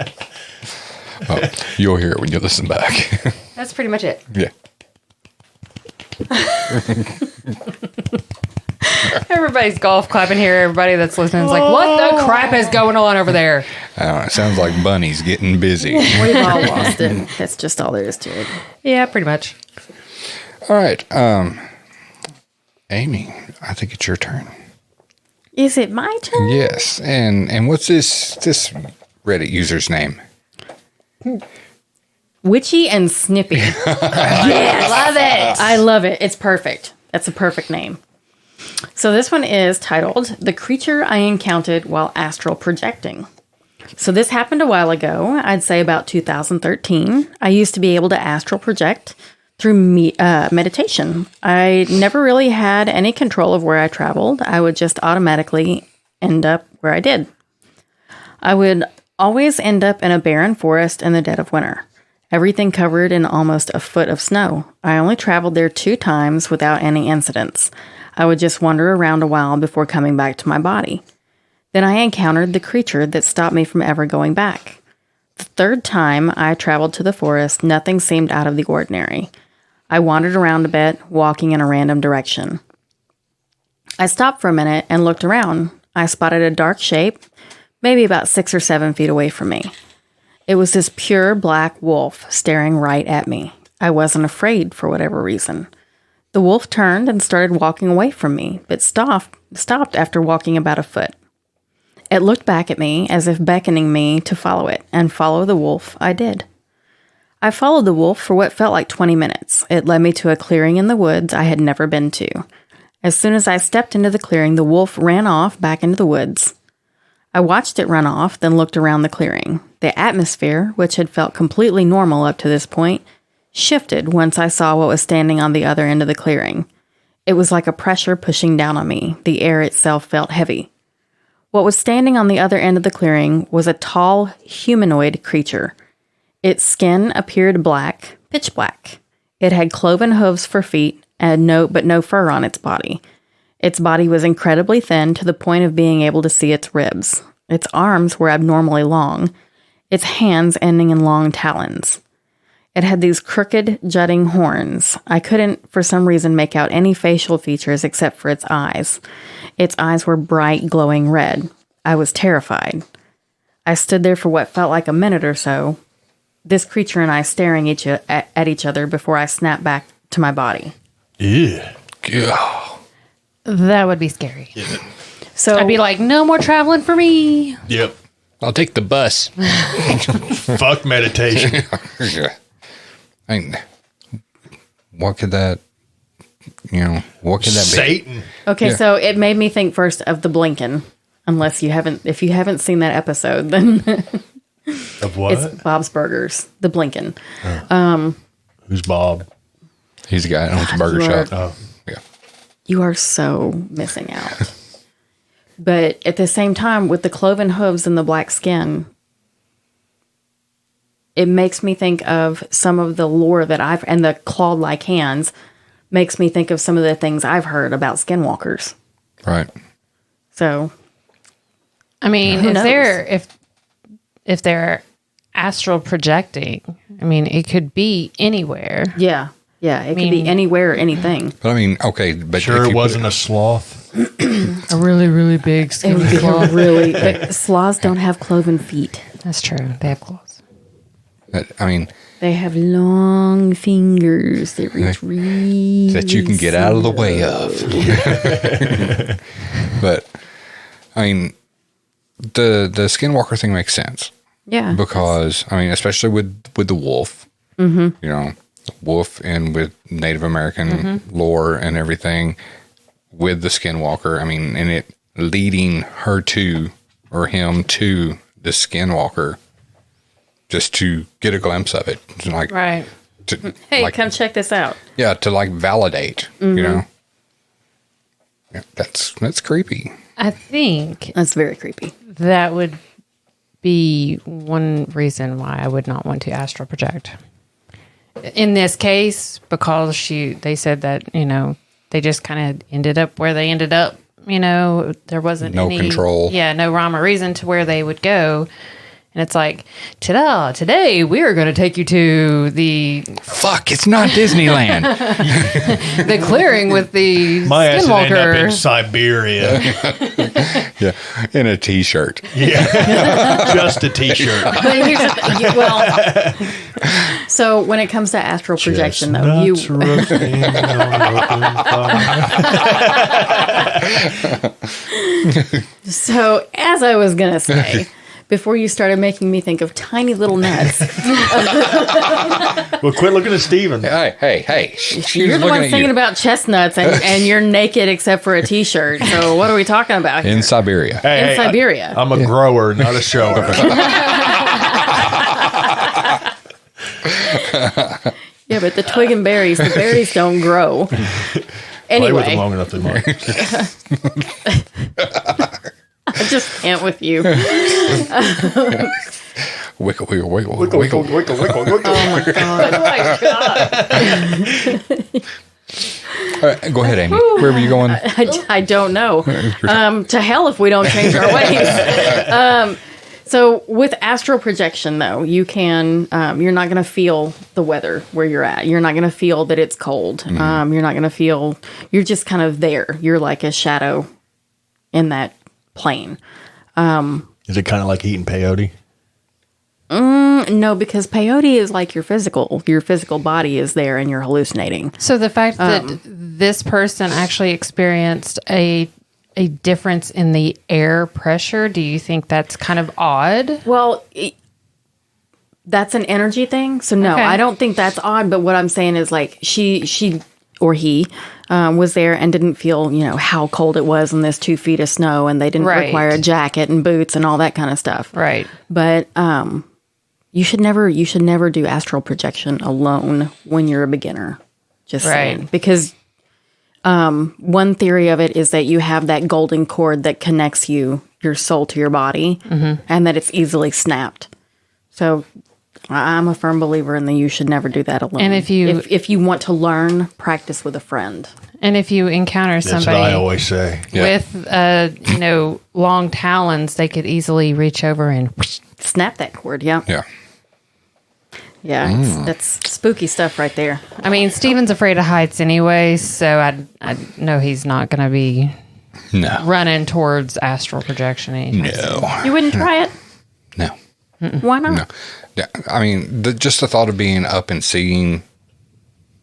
was. Oh, you'll hear it when you listen back. That's pretty much it. Yeah. Everybody's golf clapping here. Everybody that's listening is like, what the crap is going on over there? I don't know. It sounds like Bunny's getting busy. We've all lost it. That's just all there is to it. Yeah, pretty much. All right. Amy, I think it's your turn. Is it my turn? Yes. And what's this Reddit user's name? Witchy and Snippy. Yes. Love it. I love it. It's perfect. That's a perfect name. So this one is titled The Creature I Encountered While Astral Projecting. So this happened a while ago. I'd say about 2013. I used to be able to astral project through meditation. I never really had any control of where I traveled. I would just automatically end up where I did. I would always end up in a barren forest in the dead of winter. Everything covered in almost a foot of snow. I only traveled there 2 times without any incidents. I would just wander around a while before coming back to my body. Then I encountered the creature that stopped me from ever going back. The 3rd time I traveled to the forest, nothing seemed out of the ordinary. I wandered around a bit, walking in a random direction. I stopped for a minute and looked around. I spotted a dark shape, maybe about 6 or 7 feet away from me. It was this pure black wolf staring right at me. I wasn't afraid for whatever reason. The wolf turned and started walking away from me, but stopped after walking about a foot. It looked back at me as if beckoning me to follow it, and follow the wolf I did. I followed the wolf for what felt like 20 minutes. It led me to a clearing in the woods I had never been to. As soon as I stepped into the clearing, the wolf ran off back into the woods. I watched it run off, then looked around the clearing. The atmosphere, which had felt completely normal up to this point, shifted once I saw what was standing on the other end of the clearing. It was like a pressure pushing down on me. The air itself felt heavy. What was standing on the other end of the clearing was a tall, humanoid creature. Its skin appeared black, pitch black. It had cloven hooves for feet, and no fur on its body. Its body was incredibly thin to the point of being able to see its ribs. Its arms were abnormally long, its hands ending in long talons. It had these crooked, jutting horns. I couldn't, for some reason, make out any facial features except for its eyes. Its eyes were bright, glowing red. I was terrified. I stood there for what felt like a minute or so, this creature and I staring at each other before I snapped back to my body. Yeah. Yeah. That would be scary. So I'd be like, no more traveling for me. Yep. I'll take the bus. Fuck meditation. Yeah. I mean, what could that be? Satan. Okay, Yeah. so it made me think first of the Blinken. If you haven't seen that episode, then Of what? it's Bob's Burgers, the Blinken. Who's Bob? He's the guy that owns the burger you are- shop. Oh. Yeah. You are so missing out. But at the same time, with the cloven hooves and the black skin, it makes me think of some of the lore and the claw-like hands makes me think of some of the things I've heard about skinwalkers. Right. So, I mean, Who knows? if they're astral projecting, I mean, it could be anywhere. yeah, it could be anywhere or anything. But I mean, okay. But Sure, if it you wasn't a sloth. A really, really big It would be really, but sloths don't have cloven feet. That's true. They have claws. I mean, They have long fingers that reach really that you can get out of the way of. But I mean, the skinwalker thing makes sense. Yeah. Because I mean, especially with the wolf, wolf, and with Native American lore and everything, with the skinwalker. I mean, and it leading her to or him to the skinwalker, just to get a glimpse of it, like Right. To, Hey, like, come check this out. yeah, to like validate, you know. Yeah, that's creepy. I think That's very creepy. that would be one reason why I would not want to astral project. In this case, because they said that, they just kind of ended up where they ended up. There wasn't No any control. Yeah, no rhyme or reason to where they would go. And it's like, ta-da, today we are going to take you to the Fuck, it's not Disneyland. the clearing with the My ass would end up in skinwalker. Siberia. Yeah, in a T-shirt. Yeah, just a T-shirt. But here's the thing, well, so when it comes to astral projection, though, you Chestnuts roasting on open fire. so as I was gonna say. Before you started making me think of tiny little nuts. Well, quit looking at Steven. Hey. She's You're the looking one at thinking you. about chestnuts and you're naked except for a t-shirt. So what are we talking about here? In Siberia. Hey, In Siberia. I'm a grower, not a shower. Yeah, but the twig and berries, the berries don't grow. Play with them Anyway, long enough, they might. I just can't with you. Wiggle, wiggle, wiggle, Wiggle, wiggle. wiggle, wiggle, wiggle. Oh my god. Oh my God. All right, go ahead, Amy. Where were you going? I don't know. To hell if we don't change our ways. So with astral projection, though, you can, you're not going to feel the weather where you're at. You're not going to feel that it's cold. You're not going to feel, you're just kind of there. You're like a shadow in that plane. Is it kind of like eating peyote? No, because peyote is like your physical body is there and you're hallucinating. So the fact that this person actually experienced a difference in the air pressure, do you think that's kind of odd? Well, that's an energy thing. So no, Okay. I don't think that's odd. But what I'm saying is like she or he was there and didn't feel, how cold it was in this 2 feet of snow, and they didn't Right. require a jacket and boots and all that kind of stuff. Right. But you should never do astral projection alone when you're a beginner. Just saying. Right. Because one theory of it is that you have that golden cord that connects your soul to your body, and that it's easily snapped. So I'm a firm believer in that you should never do that alone. And if you want to learn, practice with a friend. And if you encounter That's what I somebody always say. Yeah. with long talons, they could easily reach over and Snap that cord, yeah. Yeah. Yeah, that's spooky stuff right there. I mean, Steven's afraid of heights anyway, so I know he's not going to be No. running towards astral projection anytime soon. No. You wouldn't try it? No. Why not? No. Yeah. I mean, just the thought of being up and seeing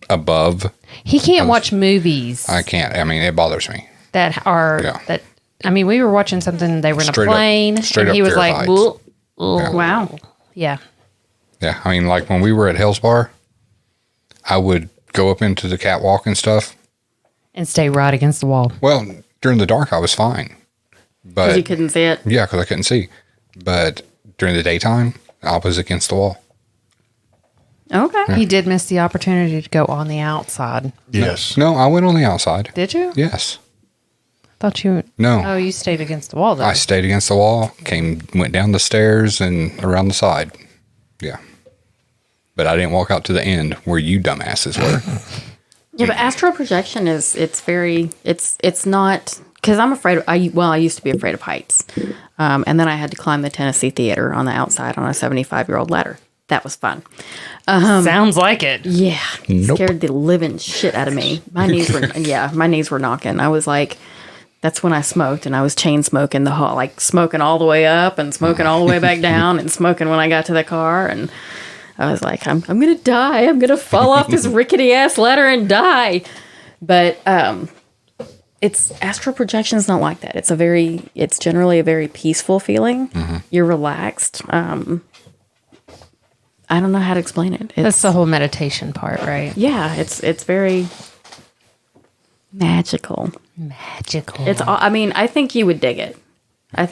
above, He can't watch movies I can't. I mean, it bothers me. that are Yeah. that. I mean, we were watching something. They were in Straight a up- plane, straight and up he was fear of like, heights. "Whoa, Yeah. Wow. yeah." Yeah. I mean, like when we were at Hell's Bar, I would go up into the catwalk and stuff. And stay right against the wall. Well, during the dark, I was fine. Because But you couldn't see it. yeah, because I couldn't see. But during the daytime, I was against the wall. Okay. He did miss the opportunity to go on the outside. Yes. No, I went on the outside. Did you? Yes. Thought you. No. Oh, you stayed against the wall though. I stayed against the wall, went down the stairs and around the side. Yeah. But I didn't walk out to the end where you dumbasses were. Yeah, but astral projection it's not, because I'm afraid I used to be afraid of heights. And then I had to climb the Tennessee Theater on the outside on a 75-year-old ladder. That was fun. Sounds like it. Yeah. Nope. Scared the living shit out of me. My knees were knocking. I was like, that's when I smoked, and I was chain smoking like smoking all the way up and smoking all the way back down and smoking when I got to the car. And I was like, I'm going to die. I'm going to fall off this rickety ass ladder and die. But, it's astral projection is not like that. It's generally a very peaceful feeling. Mm-hmm. You're relaxed. I don't know how to explain it. That's the whole meditation part, right? Yeah, it's very magical. Magical. I think you would dig it. I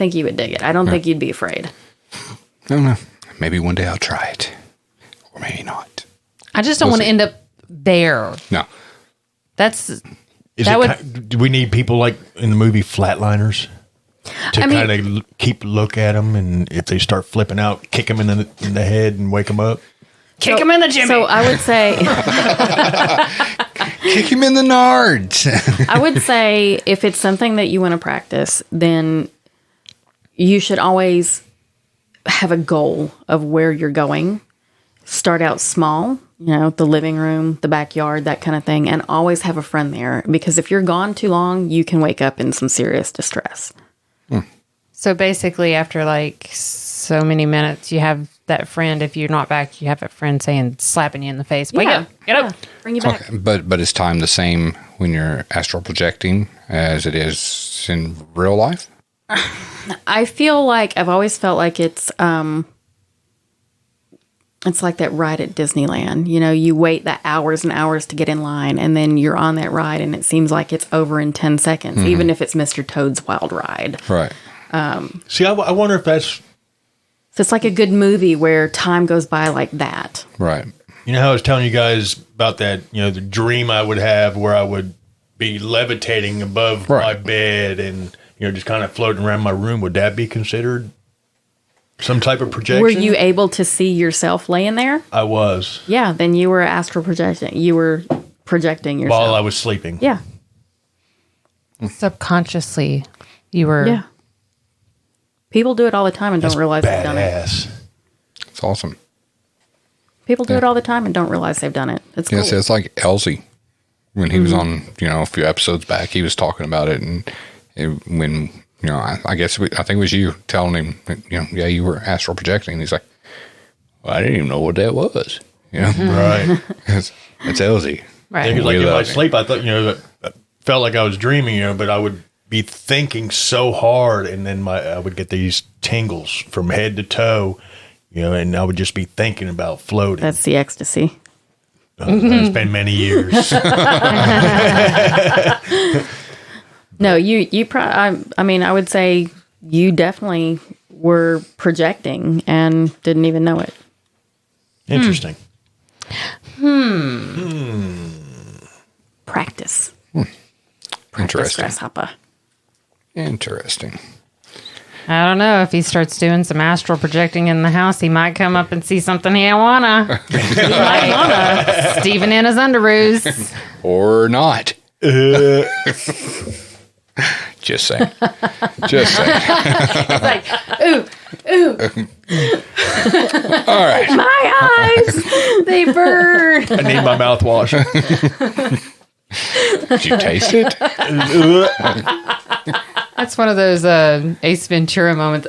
don't think you'd be afraid. I don't know. Maybe one day I'll try it. Or maybe not. I just don't want to end up there. No. That's Is That it would- do we need people like in the movie Flatliners? to kind of keep look at them, and if they start flipping out, kick them in the head and wake them up. Kick him in the Jimmy. So I would say, Kick him in the nards. I would say if it's something that you want to practice, then you should always have a goal of where you're going. Start out small, the living room, the backyard, that kind of thing, and always have a friend there, because if you're gone too long, you can wake up in some serious distress. So basically, after like so many minutes, you have that friend. If you're not back, you have a friend slapping you in the face. Wake up, get up, bring you back. Okay, but is time the same when you're astral projecting as it is in real life? I feel like I've always felt like it's like that ride at Disneyland. You wait the hours and hours to get in line, and then you're on that ride, and it seems like it's over in 10 seconds, even if it's Mr. Toad's Wild Ride. Right. See, I wonder if that's... So it's like a good movie where time goes by like that. Right. You know how I was telling you guys about that, the dream I would have where I would be levitating above my bed and, just kind of floating around my room. Would that be considered some type of projection? Were you able to see yourself laying there? I was. Yeah, then you were astral projecting. You were projecting yourself. While I was sleeping. Yeah. Subconsciously, you were. Yeah. People do it all the time and don't realize they've done it. Badass. It's awesome. People do it all the time and don't realize they've done it. It's cool. Yes, it's like Elsie. When he was on, a few episodes back, he was talking about it. And when, I guess, I think it was you telling him, yeah, you were astral projecting. He's like, well, I didn't even know what that was. Right. It's Elsie. Right. Because like We in my love him. sleep, I thought, I felt like I was dreaming, but I would be thinking so hard, and then I would get these tingles from head to toe, and I would just be thinking about floating. That's the ecstasy. It's been many years. No, I would say you definitely were projecting and didn't even know it. Interesting. Practice. Practice, Interesting. grasshopper. Interesting. I don't know. If he starts doing some astral projecting in the house, he might come up and see something he don't wanna. He might wanna. Steven in his underoos. Or not. Just saying. Just saying. It's like, ooh, All right. my eyes, they burn. I need my mouthwash. Did you taste it? That's one of those Ace Ventura moments.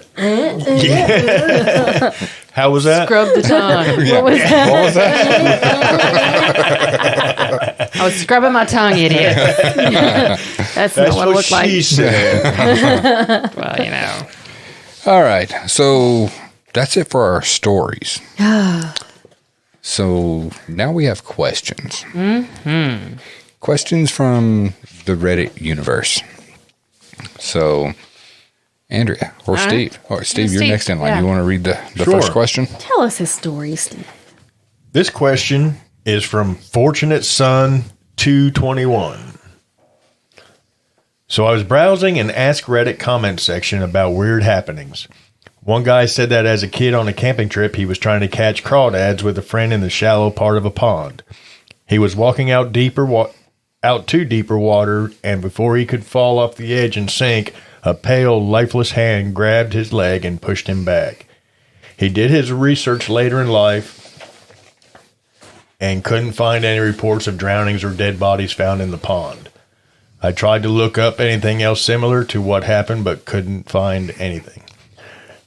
How was that? Scrub the tongue. What was that? What was that? I was scrubbing my tongue, idiot. That's That's not what it looked like. she said. Well, All right. So that's it for our stories. So now we have questions. Mm-hmm. Questions from the Reddit universe. So, Andrea or Steve. Or Steve, you're Steve, next in line. yeah. You want to read the Sure. first question? Tell us his story, Steve. This question is from Fortunate Son 221. So I was browsing an Ask Reddit comment section about weird happenings. One guy said that as a kid on a camping trip, he was trying to catch crawdads with a friend in the shallow part of a pond. He was walking out to deeper water, and before he could fall off the edge and sink, a pale, lifeless hand grabbed his leg and pushed him back. He did his research later in life and couldn't find any reports of drownings or dead bodies found in the pond. I tried to look up anything else similar to what happened, but couldn't find anything.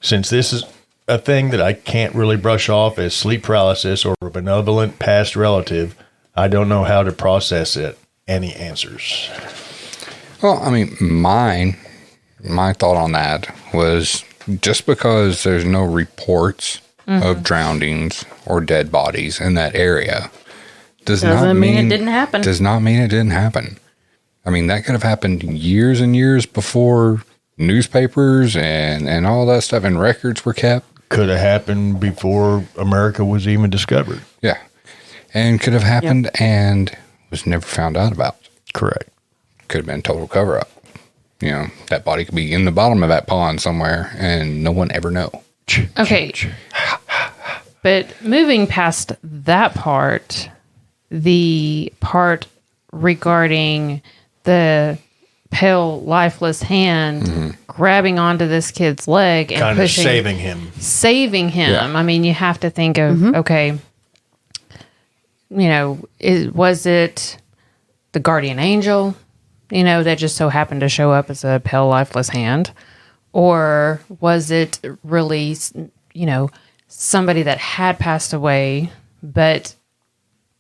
Since this is a thing that I can't really brush off as sleep paralysis or a benevolent past relative, I don't know how to process it. Any answers? Well, I mean, my thought on that was just because there's no reports of drownings or dead bodies in that area Doesn't mean it didn't happen. Does not mean it didn't happen. I mean, that could have happened years and years before newspapers and all that stuff and records were kept. Could have happened before America was even discovered. Yeah. And could have happened and was never found out about. Correct. Could have been a total cover up. that body could be in the bottom of that pond somewhere and no one ever know. Okay. But moving past that part, the part regarding the pale, lifeless hand grabbing onto this kid's leg and Kind of pushing, saving him. Yeah. I mean, you have to think of, okay, was it the guardian angel, that just so happened to show up as a pale, lifeless hand? Or was it really, somebody that had passed away, but,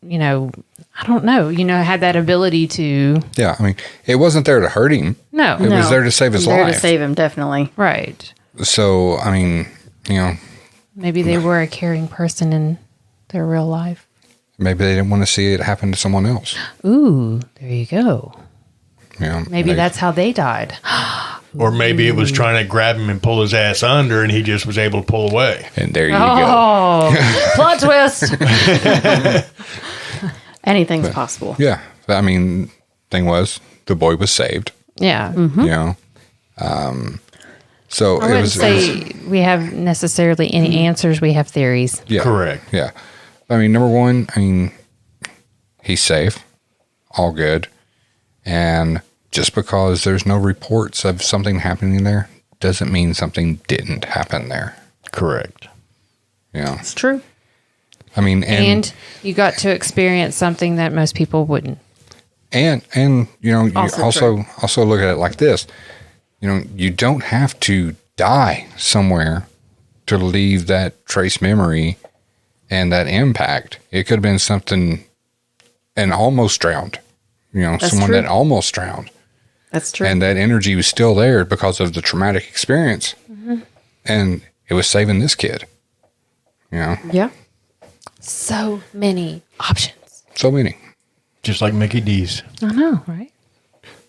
I don't know, had that ability to... Yeah, I mean, it wasn't there to hurt him. No. It was there to save his There life. to save him, definitely. Right. So, I mean, Maybe they were a caring person in their real life. maybe they didn't want to see it happen to someone else. Ooh, there you go. Maybe they- that's how they died. Or maybe it was trying to grab him and pull his ass under, and he just was able to pull away. And there you go. Oh, plot twist. Anything's possible. Yeah, I mean, thing was, the boy was saved. Yeah. So I it wouldn't was. say we have necessarily any answers. We have theories. Yeah, Correct. Yeah, I mean, number one, he's safe, all good, and just because there's no reports of something happening there doesn't mean something didn't happen there. Correct. It's true. I mean, And you got to experience something that most people wouldn't. And you Also also look at it like this. You don't have to die somewhere to leave that trace memory and that impact. It could have been something and almost drowned. Someone true. that almost drowned. That's true. And that energy was still there because of the traumatic experience. And it was saving this kid. yeah. So many options. So many. Just like Mickey D's. I know, right?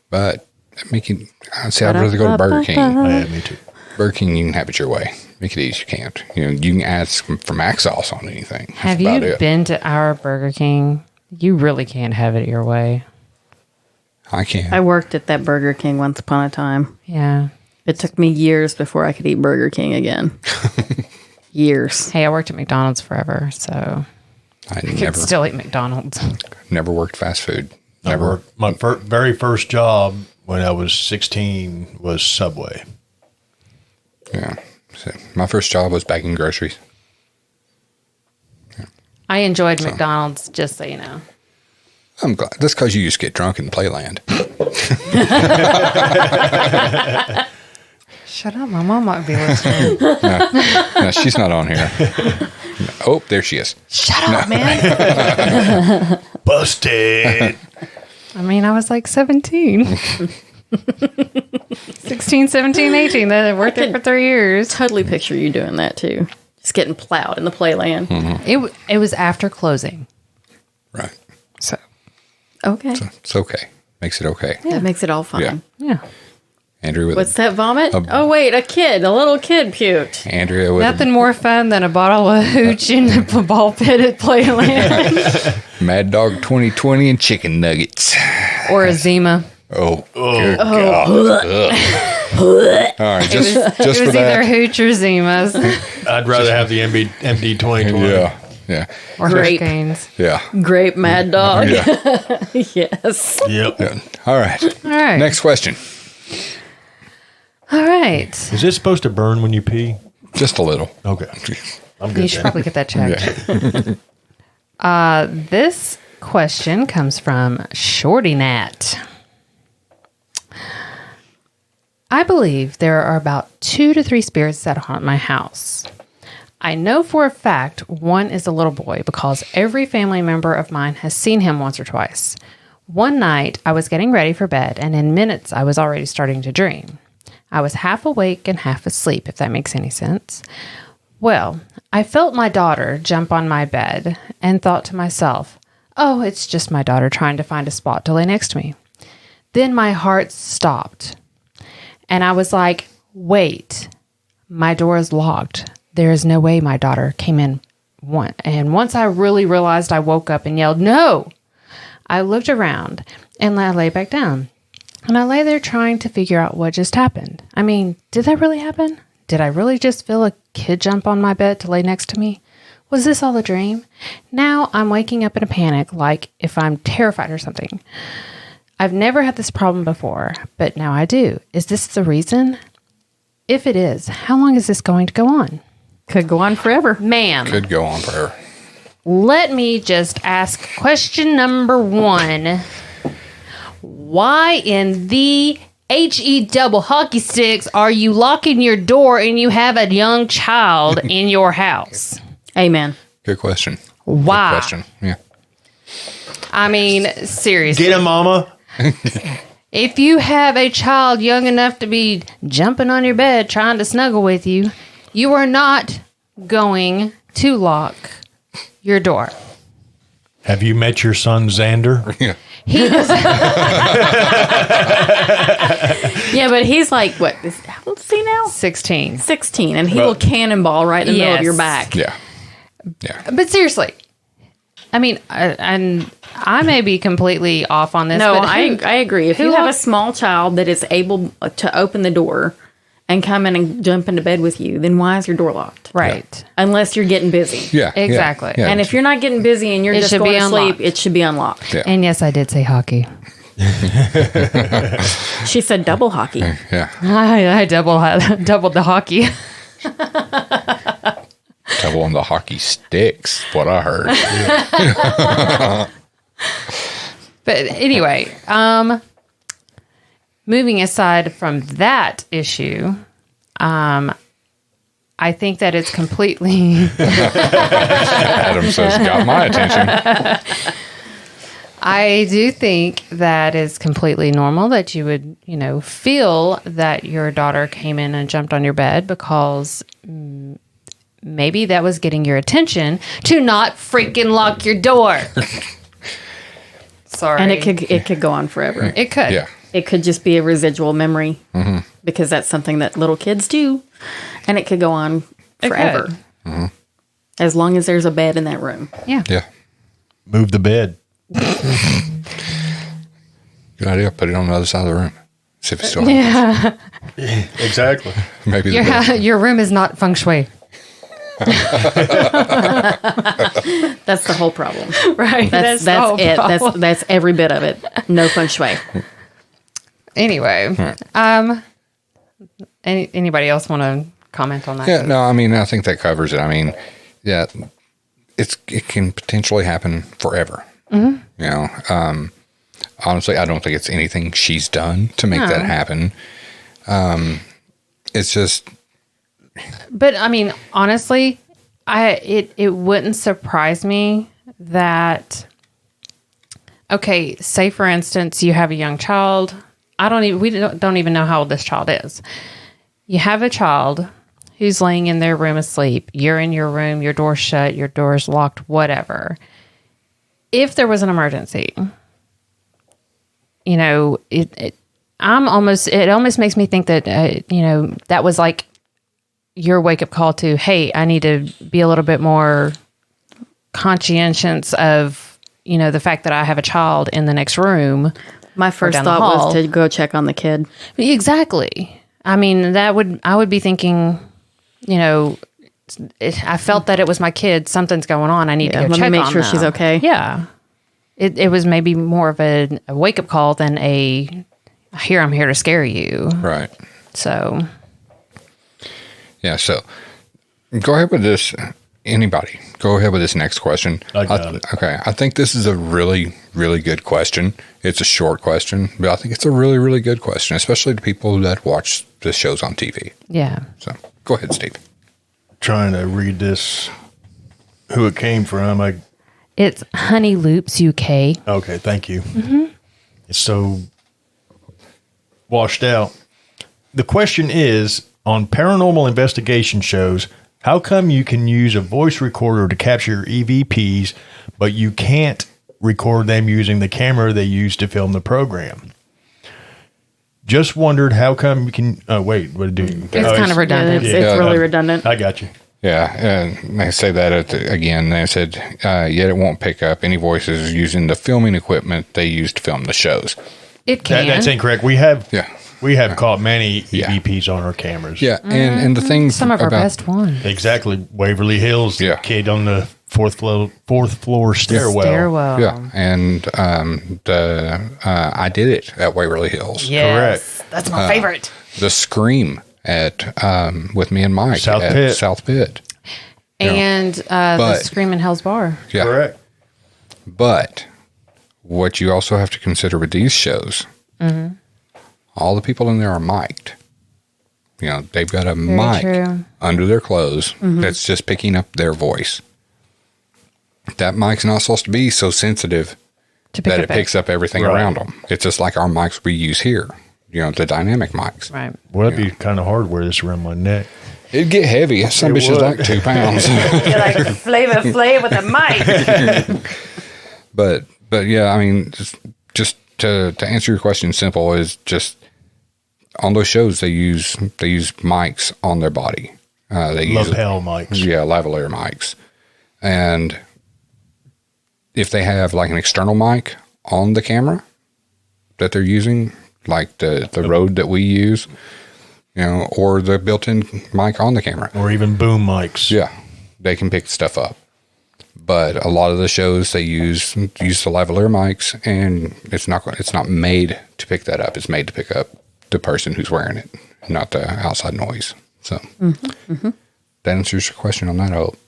But I'd rather go to Burger King. Yeah, me too. Burger King, you can have it your way. Mickey D's, you can't. You can add for mac sauce on anything. That's Have you about it. been to our Burger King? You really can't have it your way. I can. I worked at that Burger King once upon a time. Yeah. It took me years before I could eat Burger King again. Years. Hey, I worked at McDonald's forever, so I I could never still eat McDonald's. never worked fast food. I Never. worked, my very first job when I was 16 was Subway. Yeah. So my first job was bagging groceries. I enjoyed McDonald's, just so you know. I'm glad. That's because you used to get drunk in Playland. Shut up, my mom might be listening. No, she's not on here. Oh, there she is. Shut up, man. Busted. I mean, I was like 17. 16, 17, 18. Then I worked there for 3 years. Totally picture you doing that too. Just getting plowed in the playland. It was after closing. Right. So, Okay. It's okay. Makes it okay. That makes it all fun. Yeah. yeah. Andrea with What's that vomit? A- Oh, wait, a little kid puked. Andrea with Nothing more fun than a bottle of hooch in the ball pit at Playland. Mad Dog 2020 and chicken nuggets. Or a Zima. Oh, good God. Ugh. All right, just It for was either that. hooch or Zimas. I'd rather have the MD 2020. Yeah. Or Grape. hurricanes. Yeah. Grape Mad Dog. Yeah. Yes. Yep. Yeah. All right. All right. Next question. All right. Is this supposed to burn when you pee? Just a little. Okay. I'm You good. should then. probably get that checked. Yeah. This question comes from Shorty Nat. I believe there are about 2 to 3 spirits that haunt my house. I know for a fact one is a little boy because every family member of mine has seen him once or twice. One night, I was getting ready for bed, and in minutes, I was already starting to dream. I was half awake and half asleep, if that makes any sense. Well, I felt my daughter jump on my bed and thought to myself, oh, it's just my daughter trying to find a spot to lay next to me. Then my heart stopped, and I was like, wait, my door is locked. There is no way my daughter came in. And once I really realized, I woke up and yelled, no! I looked around and I lay back down. And I lay there trying to figure out what just happened. I mean, did that really happen? Did I really just feel a kid jump on my bed to lay next to me? Was this all a dream? Now I'm waking up in a panic, like if I'm terrified or something. I've never had this problem before, but now I do. Is this the reason? If it is, how long is this going to go on? Could go on forever. Ma'am, Could go on forever. let me just ask question number 1. Why in the HE double hockey sticks are you locking your door and you have a young child in your house? Amen. Good question. Why? Good question. Yeah. I mean, seriously. Get him, mama. If you have a child young enough to be jumping on your bed trying to snuggle with you, you are not going to lock your door. Have you met your son, Xander? Yeah. He does. Yeah, but he's like, how old is he now? 16. 16, and he will cannonball right in the middle of your back. Yeah. Yeah. But seriously, I mean, and I may be completely off on this. No, but I agree. If who you have a locks- small child that is able to open the door and come in and jump into bed with you, then why is your door locked? Right. Unless you're getting busy. Yeah. Exactly. Yeah. And if you're not getting busy and you're It just should going be to sleep, unlocked. it should be unlocked. Yeah. And yes, I did say hockey. She said double hockey. Yeah. I doubled the hockey. Double on the hockey sticks, what I heard. But anyway, moving aside from that issue, I think that it's completely. Adam says, got my attention. I do think that is completely normal that you would, feel that your daughter came in and jumped on your bed because maybe that was getting your attention to not freaking lock your door. Sorry. And it could go on forever. It could. Yeah. It could just be a residual memory because that's something that little kids do, and it could go on forever. As long as there's a bed in that room. Yeah. Yeah. Move the bed. Good idea. Put it on the other side of the room. See if it's still happens. Yeah. Exactly. Maybe the bed. Your room is not feng shui. That's the whole problem. Right. That's the whole it. problem. That's every bit of it. No feng shui. Anyway, anybody else want to comment on that? Yeah, no, I mean, I think that covers it. I mean, yeah, it can potentially happen forever. Honestly, I don't think it's anything she's done to make that happen. It's just. But I mean, honestly, it wouldn't surprise me that. Okay, say for instance, you have a young child. We don't even know how old this child is. You have a child who's laying in their room asleep. You're in your room, your door's shut, your door's locked, whatever. If there was an emergency, it almost makes me think that that was like your wake up call to, hey, I need to be a little bit more conscientious of the fact that I have a child in the next room. My first down the thought hall. was to go check on the kid. Exactly. I mean, I would be thinking, I felt that it was my kid. Something's going on. I need to go let check me make on sure them. she's okay. Yeah. It was maybe more of a wake up call than I'm here to scare you. Right. So. Yeah, so go ahead with this. Anybody, go ahead with this next question. I got it. Okay, I think this is a really, really good question. It's a short question, but I think it's a really, really good question, especially to people that watch the shows on TV. Yeah. So go ahead, Steve. Trying to read this, who it came from. It's Honey Loops UK. Okay, thank you. It's so washed out. The question is, on paranormal investigation shows, how come you can use a voice recorder to capture EVPs, but you can't record them using the camera they use to film the program? Just wondered how come you can... Oh, wait, what did it do? It's kind of redundant. It's really redundant. I got you. Yeah, and they say that again. They said, yet it won't pick up any voices using the filming equipment they use to film the shows. It can. That's incorrect. We have caught many Yeah. EVPs on our cameras. Yeah, and the thing Some of our about best ones. Exactly. Waverly Hills, Yeah. kid on the fourth floor stairwell. Stairwell. yeah, and I did it at Waverly Hills. Yes. That's my favorite. The Scream at with me and Mike South at Pitt. South Pitt. And the But- Scream in Hell's Bar. Yeah, Correct. but what you also have to consider with these shows, all the people in there are mic'd. You know, they've got a mic true. under their clothes that's just picking up their voice. That mic's not supposed to be so sensitive To pick that up it picks up everything Right. around them. It's just like our mics we use here. You know, the dynamic mics. Right. Well, that'd be kind of hard to wear this around my neck. It'd get heavy. Some bitch is would. like 2 pounds. You're like Flavor Flav with a mic. But yeah, I mean, just to answer your question, simple is just on those shows they use mics on their body. They use Lapel mics. lavalier mics, and if they have like an external mic on the camera that they're using, like the Rode that we use, you know, or the built-in mic on the camera, Or even boom mics. yeah, they can pick stuff up. But a lot of the shows they use the lavalier mics, and it's not made to pick that up. It's made to pick up the person who's wearing it, not the outside noise. So that answers your question on that, I hope.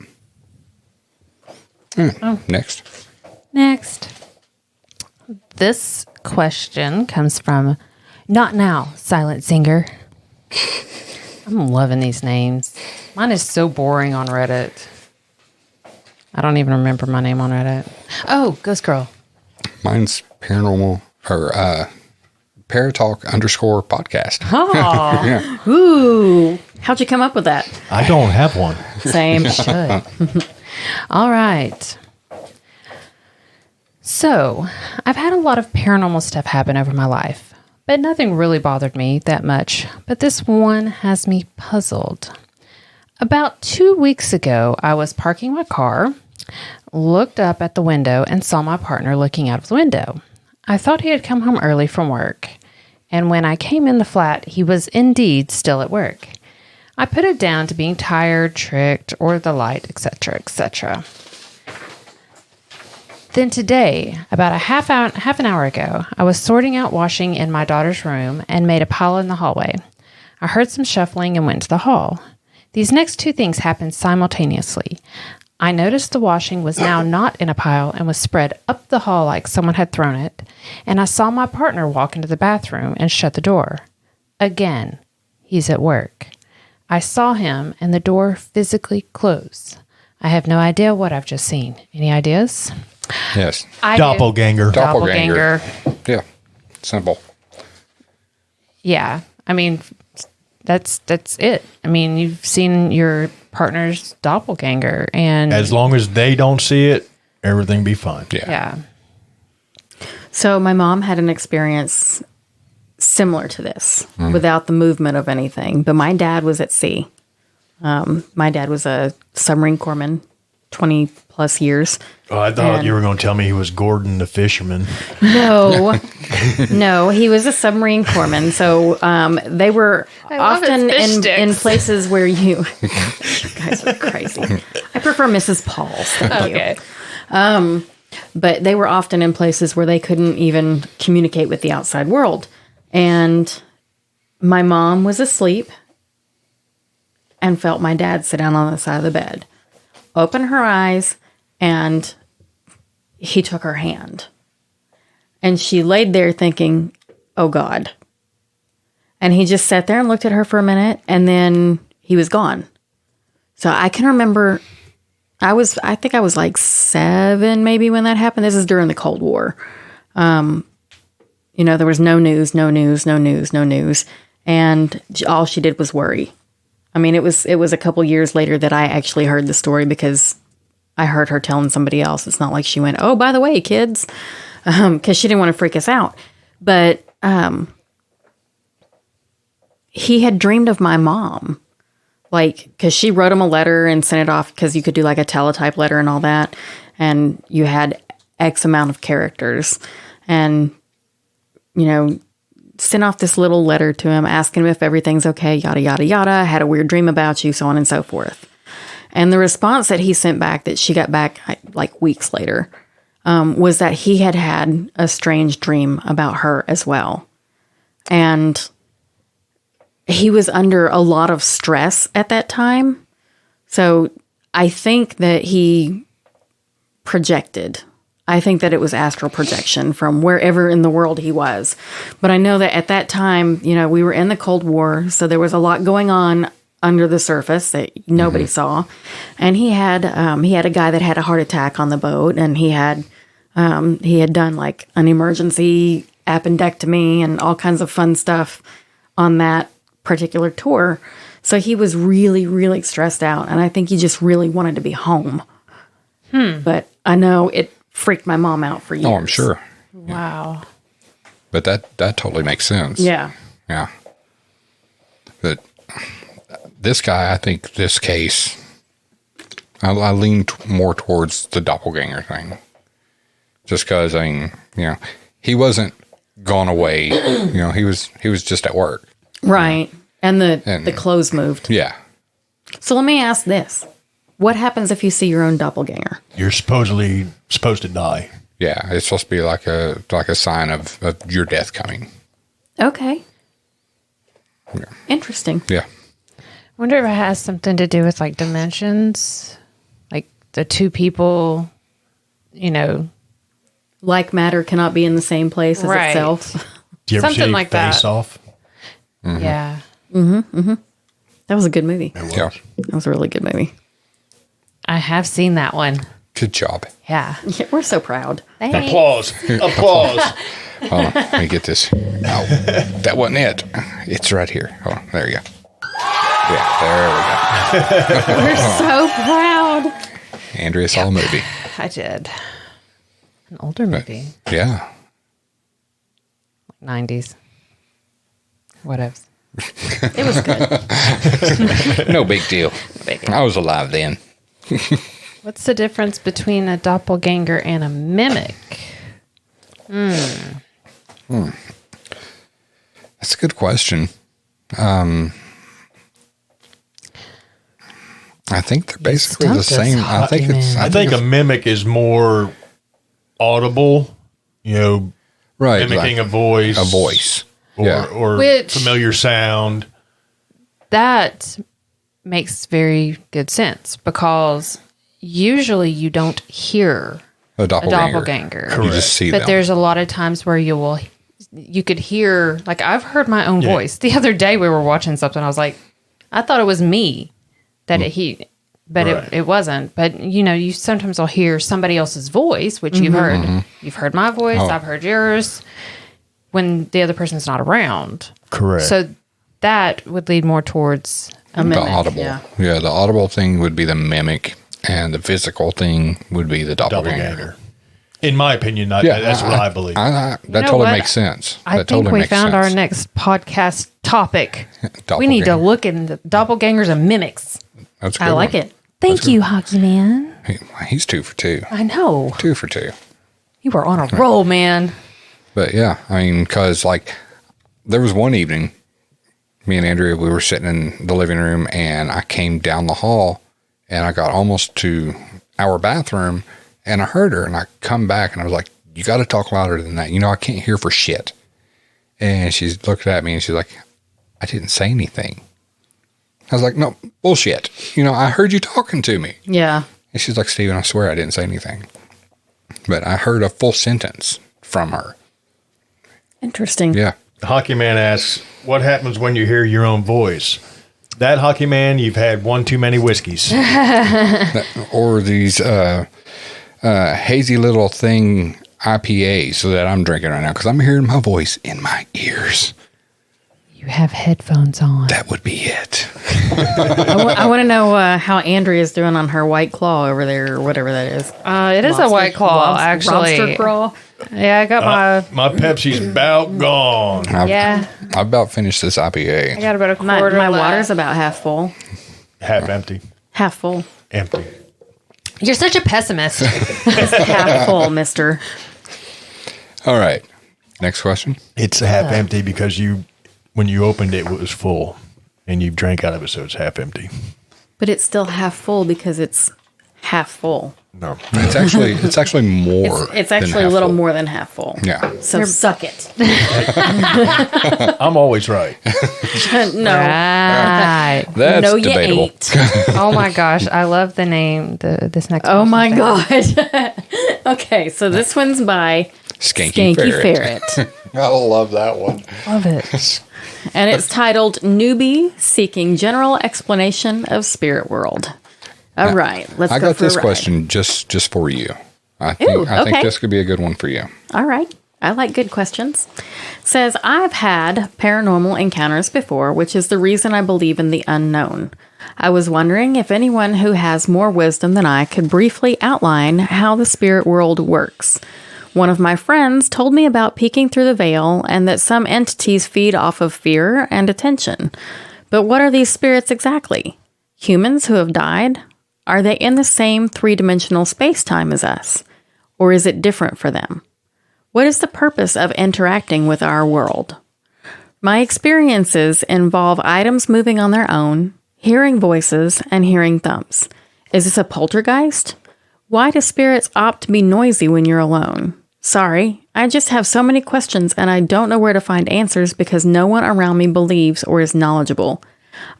Next. Next. This question comes from Not Now, Silent Singer. I'm loving these names. Mine is so boring on Reddit. I don't even remember my name on Reddit. Oh, Ghost Girl. Mine's paranormal or paratalk _ podcast. Oh, Yeah. Ooh, how'd you come up with that? I don't have one. Same. should. All right. So, I've had a lot of paranormal stuff happen over my life, but nothing really bothered me that much. But this one has me puzzled. About 2 weeks ago, I was parking my car, looked up at the window, and saw my partner looking out of the window. I thought he had come home early from work, and when I came in the flat, he was indeed still at work. I put it down to being tired, tricked, or the light, etc., etc. Then today, about a half an hour ago, I was sorting out washing in my daughter's room and made a pile in the hallway. I heard some shuffling and went to the hall. These next two things happened simultaneously. I noticed the washing was now not in a pile and was spread up the hall like someone had thrown it, and I saw my partner walk into the bathroom and shut the door. Again, he's at work. I saw him and the door physically close. I have no idea what I've just seen. Any ideas? Yes. I do. Doppelganger. Doppelganger. Yeah. Simple. Yeah. I mean, that's it. I mean, you've seen your partner's doppelganger, and As long as they don't see it, everything be fine. yeah. So my mom had an experience similar to this without the movement of anything. But my dad was at sea. My dad was a submarine corpsman, 20 plus years. Oh, I thought And- you were going to tell me he was Gordon the fisherman. No, no, he was a submarine corpsman. So they were love often his fish in sticks. places where you guys are crazy. I prefer Mrs. Paul's. Thank you. Okay. But they were often in places where they couldn't even communicate with the outside world. And my mom was asleep and felt my dad sit down on the side of the bed, open her eyes, and he took her hand. And she laid there thinking, oh God. And he just sat there and looked at her for a minute, and then he was gone. So I can remember, I think I was like 7 maybe when that happened. This is during the Cold War. You know, there was no news. And all she did was worry. I mean, it was a couple years later that I actually heard the story because I heard her telling somebody else. It's not like she went, oh, by the way, kids, because she didn't want to freak us out. But he had dreamed of my mom, like, because she wrote him a letter and sent it off because you could do like a teletype letter and all that. And you had X amount of characters. And sent off this little letter to him asking him if everything's okay, yada, yada, yada. I had a weird dream about you, so on and so forth. And the response that he sent back, that she got back like weeks later, was that he had a strange dream about her as well. And he was under a lot of stress at that time. So I think that he projected. I think that it was astral projection from wherever in the world he was. But I know that at that time, we were in the Cold War, so there was a lot going on under the surface that nobody saw. And he had a guy that had a heart attack on the boat, and he had done like an emergency appendectomy and all kinds of fun stuff on that particular tour. So he was really, really stressed out, and I think he just really wanted to be home. But I know it freaked my mom out for years. Oh, I'm sure. Wow. But that totally makes sense. Yeah. Yeah. But this guy, I think this case, I lean more towards the doppelganger thing. Just because, he wasn't gone away. He was just at work. Right. And the clothes moved. Yeah. So let me ask this. What happens if you see your own doppelganger? You're supposed to die. Yeah. It's supposed to be like a sign of your death coming. Okay. Yeah. Interesting. Yeah. I wonder if it has something to do with like dimensions, like the two people, Like matter cannot be in the same place as Right. itself. Do you ever Something see like Face that. Off? Yeah. That was a good movie. It was. Yeah. That was a really good movie. I have seen that one. Good job. Yeah. Yeah, we're so proud. Applause. Applause. Hold on. Let me get this. Oh, that wasn't it. It's right here. Hold on. There you go. Yeah, there we go. We're so proud. Andrea saw a movie. I did. An older movie. Yeah. 90s. Whatever. It was good. No big deal. Big. I was alive then. What's the difference between a doppelganger and a mimic? That's a good question. I think they're basically the stumped us, same. I think hockey it's. man. I think a mimic is more audible, right, mimicking like a voice. a voice. Or, Yeah. or Which- familiar sound. That makes very good sense because usually you don't hear A a doppelganger. doppelganger. You just see But them. there's a lot of times where you could hear, like I've heard my own voice. The other day we were watching something. I was like, I thought it was me but Right. it wasn't. But you sometimes will hear somebody else's voice, which you've heard. Mm-hmm. You've heard my voice. Oh. I've heard yours when the other person's not around. Correct. So that would lead more towards a the mimic. audible. yeah. Yeah, the audible thing would be the mimic, and the physical thing would be the doppelganger. doppelganger. In my opinion, Yeah, that's what I believe. that know totally what? makes sense. I That think totally we makes found our sense. next podcast topic. We need to Doppelganger. look into doppelgangers and mimics. That's a I good like one. it. Thank you, Hockey Man. He's 2 for 2. I know. 2 for 2. You were on a roll, man. But yeah, because there was one evening, me and Andrea, we were sitting in the living room, and I came down the hall, and I got almost to our bathroom, and I heard her, and I come back, and I was like, "You got to talk louder than that. I can't hear for shit." And she's looked at me, and she's like, "I didn't say anything." I was like, "No, bullshit. I heard you talking to me." Yeah. And she's like, "Steven, I swear I didn't say anything." But I heard a full sentence from her. Interesting. Yeah. The hockey man asks, what happens when you hear your own voice? That hockey man, you've had one too many whiskeys. Or these hazy little thing IPAs that I'm drinking right now, because I'm hearing my voice in my ears. You have headphones on. That would be it. I want to know how Andrea's doing on her White Claw over there, or whatever that is. It is a White Claw, actually. Lobster craw. Yeah, I got My Pepsi's about gone. yeah. I've about finished this IPA. I got about a My quarter left. water's about half full. Half empty. Half full. Empty. You're such a pessimist. Half full, mister. All right. Next question. It's half empty because when you opened it, it was full, and you drank out of it, so it's half empty. But it's still half full because it's half full. No, It's actually more. It's actually a little more than half full. Yeah. So suck it. I'm always right. No. Right. That's No, you debatable. ain't. Oh my gosh, I love the name. This next. Oh my question's God. Okay, so this one's by Skanky Ferret. I love that one. love it. And it's titled Newbie Seeking General Explanation of Spirit World. All right, let's I go got for a this ride. question just for you. I think Ooh, I think okay. this could be a good one for you. All right. I like good questions. Says, I've had paranormal encounters before, which is the reason I believe in the unknown. I was wondering if anyone who has more wisdom than I could briefly outline how the spirit world works. One of my friends told me about peeking through the veil and that some entities feed off of fear and attention. But what are these spirits exactly? Humans who have died? Are they in the same three-dimensional space-time as us? Or is it different for them? What is the purpose of interacting with our world? My experiences involve items moving on their own, hearing voices, and hearing thumps. Is this a poltergeist? Why do spirits opt to be noisy when you're alone? Sorry, I just have so many questions and I don't know where to find answers because no one around me believes or is knowledgeable.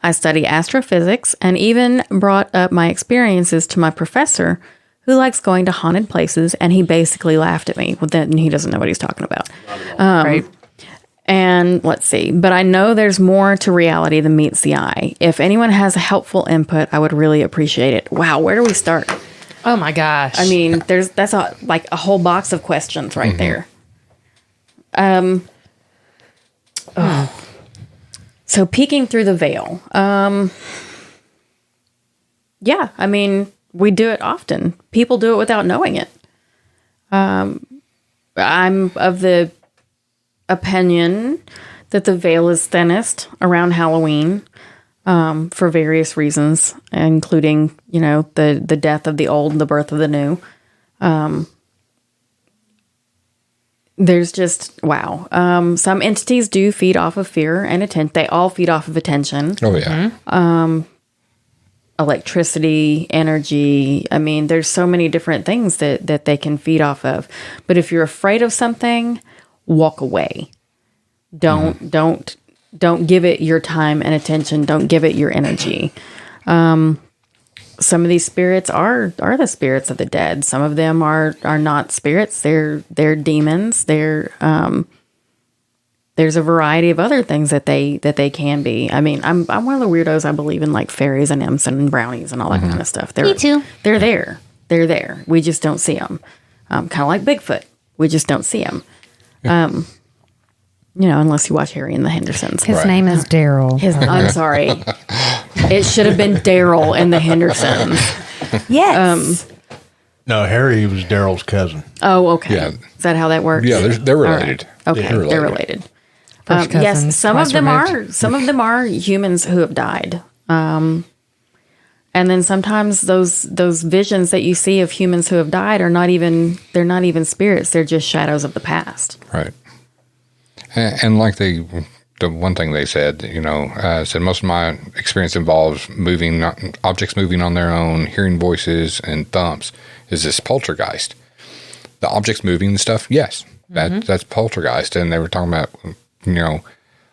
I study astrophysics and even brought up my experiences to my professor, who likes going to haunted places, and he basically laughed at me. Well, then he doesn't know what he's talking about. Right. And let's see. But I know there's more to reality than meets the eye. If anyone has a helpful input, I would really appreciate it. Wow, where do we start? Oh my gosh. I mean, that's a whole box of questions right there. So peeking through the veil. Yeah, I mean, we do it often. People do it without knowing it. I'm of the opinion that the veil is thinnest around Halloween for various reasons, including, the death of the old, the birth of the new. There's just, wow. Some entities do feed off of fear and attention. They all feed off of attention. Oh yeah. Electricity, energy. I mean, there's so many different things that they can feed off of. But if you're afraid of something, walk away. Don't give it your time and attention. Don't give it your energy. Some of these spirits are the spirits of the dead. Some of them are not spirits. They're demons. There's a variety of other things that they can be. I mean, I'm one of the weirdos. I believe in like fairies and imps and brownies and all that kind of stuff. Me too. They're there. They're there. We just don't see them. Kind of like Bigfoot. We just don't see them. Unless you watch Harry and the Hendersons. His name is Daryl. I'm sorry. It should have been Daryl and the Hendersons. Yes. No, Harry was Daryl's cousin. Oh, okay. Yeah. Is that how that works? Yeah, they're related. All right. Okay, they're related. First cousins, Yes, some of twice them removed. Some of them are humans who have died. And then sometimes those visions that you see of humans who have died they're not even spirits. They're just shadows of the past. Right. And like the one thing they said, said most of my experience involves objects moving on their own, hearing voices and thumps. Is this poltergeist? The objects moving and stuff, yes, that's poltergeist. And they were talking about,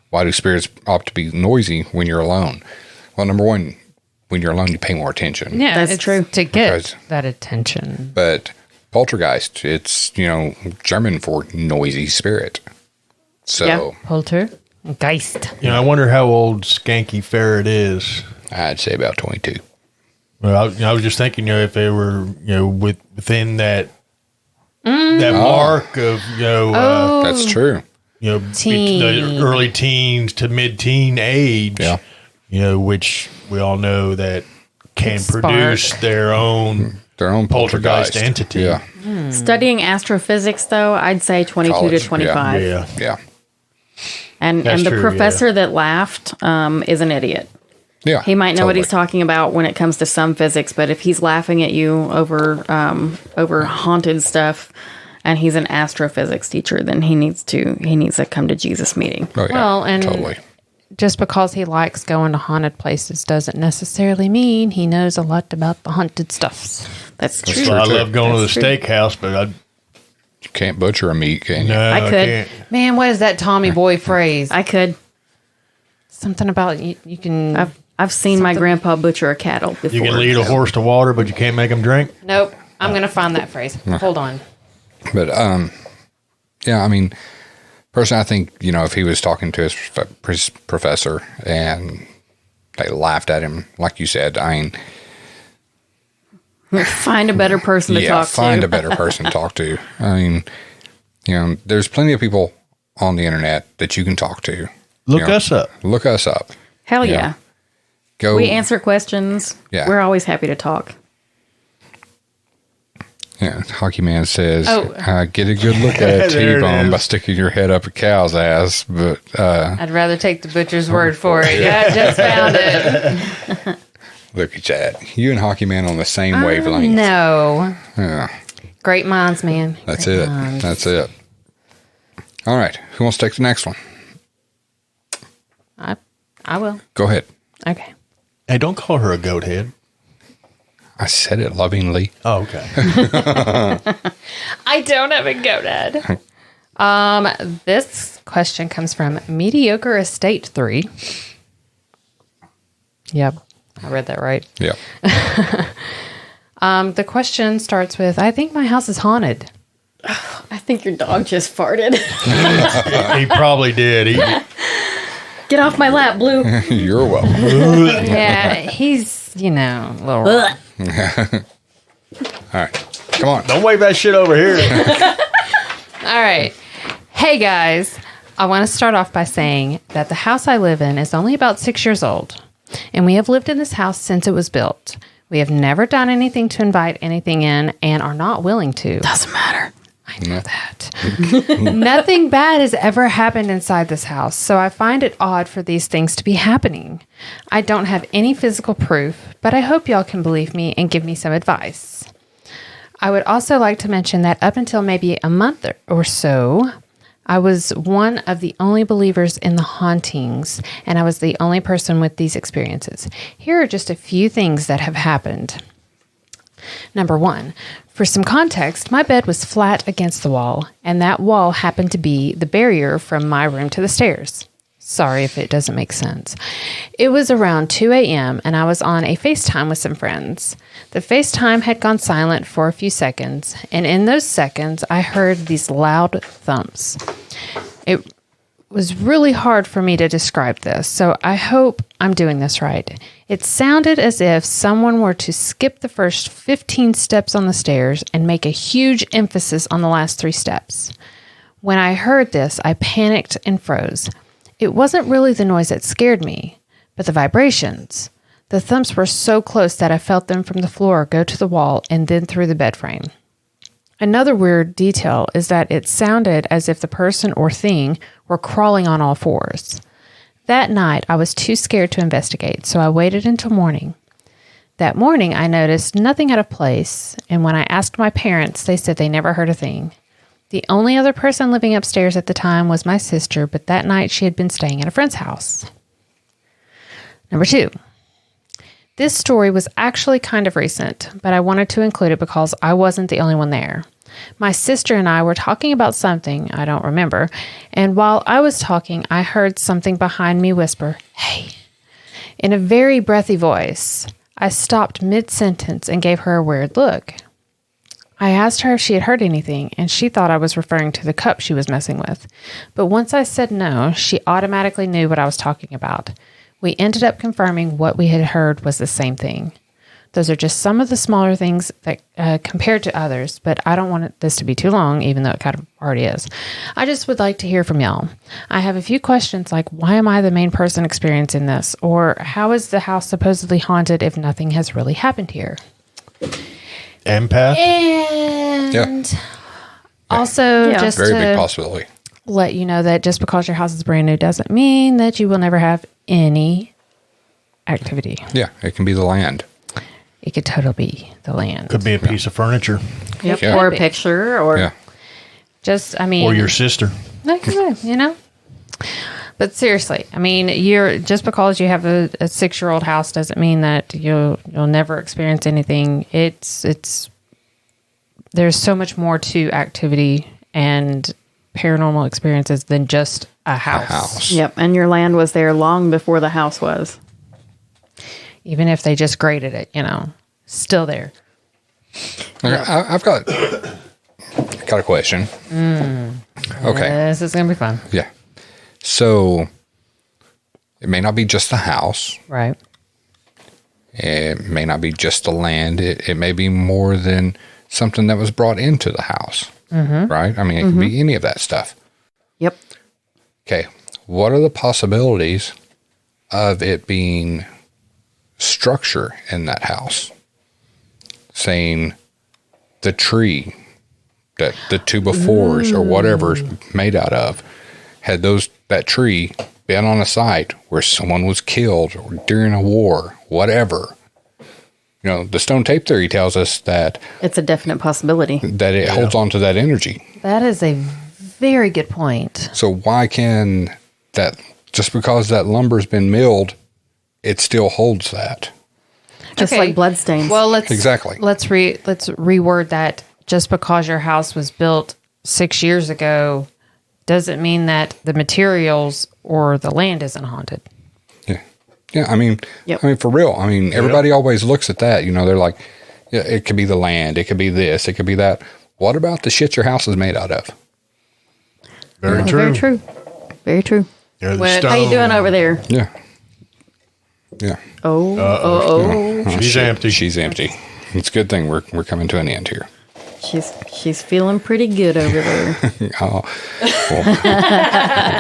why do spirits opt to be noisy when you're alone? Well, number one, when you're alone, you pay more attention. Yeah, That's it's true. To get Because- that attention. But poltergeist, it's, German for noisy spirit. So Yeah. Poltergeist. I wonder how old Skanky Ferret is. I'd say about 22. Well, I was just thinking, if they were, within that mark of, That's true. the early teens to mid-teen age, Yeah. which we all know that can Spark. produce their own poltergeist entity. Yeah. Studying astrophysics, though, I'd say 22 College, to 25. Yeah. Yeah. And That's the true, professor that laughed is an idiot. Yeah. He might know what he's totally. talking about when it comes to some physics, but if he's laughing at you over haunted stuff and he's an astrophysics teacher, then he needs a come to Jesus meeting. Oh, yeah, Well, and totally. just because he likes going to haunted places doesn't necessarily mean he knows a lot about the haunted stuffs. That's true. So I love going That's to the steakhouse, but You can't butcher a meat, can you? no, I could. can't. Man, what is that Tommy Boy phrase? I could. Something about you can. I've seen my grandpa butcher a cattle before. You can lead a horse to water, but you can't make him drink. Nope. I'm going to find that phrase. Hold on. But yeah, I mean, personally, I think if he was talking to his professor and they laughed at him, like you said, I mean, Find a better person to talk to. find a better person to talk to. I mean, there's plenty of people on the internet that you can talk to. Look us up. Look us up. Hell Yeah. yeah. Go. We answer questions. Yeah. We're always happy to talk. Yeah, Hockey Man says, Oh. get a good look at a There it T-bone is. by sticking your head up a cow's ass. But I'd rather take the butcher's word for it. Yeah, I just found it. look at that. You and Hockey Man on the same wavelength. No. Yeah, Great minds, man. that's Great it. minds. That's it. All right. Who wants to take the next one? I will. Go ahead. Okay. Hey, don't call her a goat head. I said it lovingly. Oh, okay. I don't have a goat head. This question comes from Mediocre Estate 3. Yep, I read that right. Yeah. The question starts with, I think my house is haunted. I think your dog just farted. He probably did. Get off my lap, Blue. You're welcome. Yeah, he's, a little... All right. Come on. Don't wave that shit over here. All right. Hey, guys. I want to start off by saying that the house I live in is only about 6 years old, and we have lived in this house since it was built. We have never done anything to invite anything in and are not willing to. Doesn't matter. I know that. Nothing bad has ever happened inside this house, so I find it odd for these things to be happening. I don't have any physical proof, but I hope y'all can believe me and give me some advice. I would also like to mention that up until maybe a month or so, I was one of the only believers in the hauntings, and I was the only person with these experiences. Here are just a few things that have happened. Number 1, for some context, my bed was flat against the wall, and that wall happened to be the barrier from my room to the stairs. Sorry if it doesn't make sense. It was around 2 a.m., and I was on a FaceTime with some friends. The FaceTime had gone silent for a few seconds, and in those seconds, I heard these loud thumps. It was really hard for me to describe this, so I hope I'm doing this right. It sounded as if someone were to skip the first 15 steps on the stairs and make a huge emphasis on the last 3 steps. When I heard this, I panicked and froze. It wasn't really the noise that scared me, but the vibrations. The thumps were so close that I felt them from the floor go to the wall and then through the bed frame. Another weird detail is that it sounded as if the person or thing were crawling on all fours. That night, I was too scared to investigate, so I waited until morning. That morning, I noticed nothing out of place, and when I asked my parents, they said they never heard a thing. The only other person living upstairs at the time was my sister, but that night she had been staying at a friend's house. Number 2. This story was actually kind of recent, but I wanted to include it because I wasn't the only one there. My sister and I were talking about something, I don't remember, and while I was talking, I heard something behind me whisper, "Hey," in a very breathy voice. I stopped mid-sentence and gave her a weird look. I asked her if she had heard anything, and she thought I was referring to the cup she was messing with. But once I said no, she automatically knew what I was talking about. We ended up confirming what we had heard was the same thing. Those are just some of the smaller things that compared to others, but I don't want this to be too long, even though it kind of already is. I just would like to hear from y'all. I have a few questions like, why am I the main person experiencing this? Or how is the house supposedly haunted if nothing has really happened here? Empath? And also, Yeah. just Very big to possibility. let you know that just because your house is brand new doesn't mean that you will never have any activity. Yeah, it can be the land. It could totally be the land. Could be a piece of furniture. Yep. Yeah. Or a picture, or Yeah. Just, I mean, Or your sister. like I said, you know. But seriously, I mean, just because you have a 6-year-old house doesn't mean that you'll never experience anything. There's so much more to activity and paranormal experiences than just a house. Yep, and your land was there long before the house was. Even if they just graded it, still there. I've got a question. Okay. This is going to be fun. Yeah. So it may not be just the house. Right. It may not be just the land. It may be more than something that was brought into the house. Right? I mean, it can be any of that stuff. Yep. Okay. What are the possibilities of it being structure in that house? Saying the tree that the 2x4s or whatever's made out of, had that tree been on a site where someone was killed or during a war, whatever. The stone tape theory tells us that It's a definite possibility. that it holds on to that energy. That is a very good point. So why can that, just because that lumber's been milled, it still holds that? Just like bloodstains. Well, let's reword that. Just because your house was built 6 years ago doesn't mean that the materials or the land isn't haunted. Yeah, I mean, for real. I mean, everybody always looks at that. They're like, yeah, it could be the land, it could be this, it could be that. What about the shit your house is made out of? Very true. Very true. Very true. Yeah, How you doing over there? Yeah. Yeah. Oh. She's empty. She's empty. It's a good thing we're coming to an end here. She's feeling pretty good over there. Oh, well,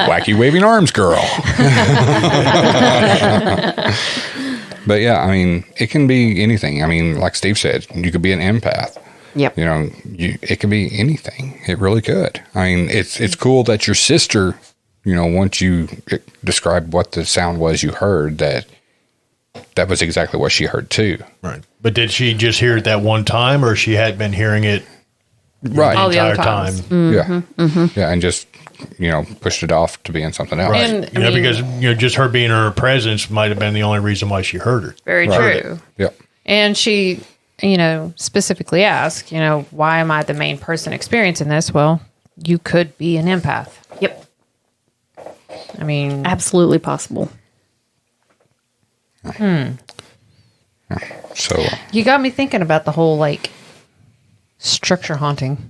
wacky waving arms girl. But yeah, I mean, it can be anything. I mean, like Steve said, you could be an empath. Yep. It could be anything. It really could. I mean, it's cool that your sister, once you described what the sound was you heard, that was exactly what she heard too. Right. But did she just hear it that one time, or she had been hearing it right all the entire other time? times? Yeah, and just pushed it off to being something else. Right. And, because just her being in her presence might have been the only reason why she heard her. Very true. Yep. And she, specifically asked, why am I the main person experiencing this? Well, you could be an empath. Yep. I mean, Absolutely possible. So you got me thinking about the whole structure haunting.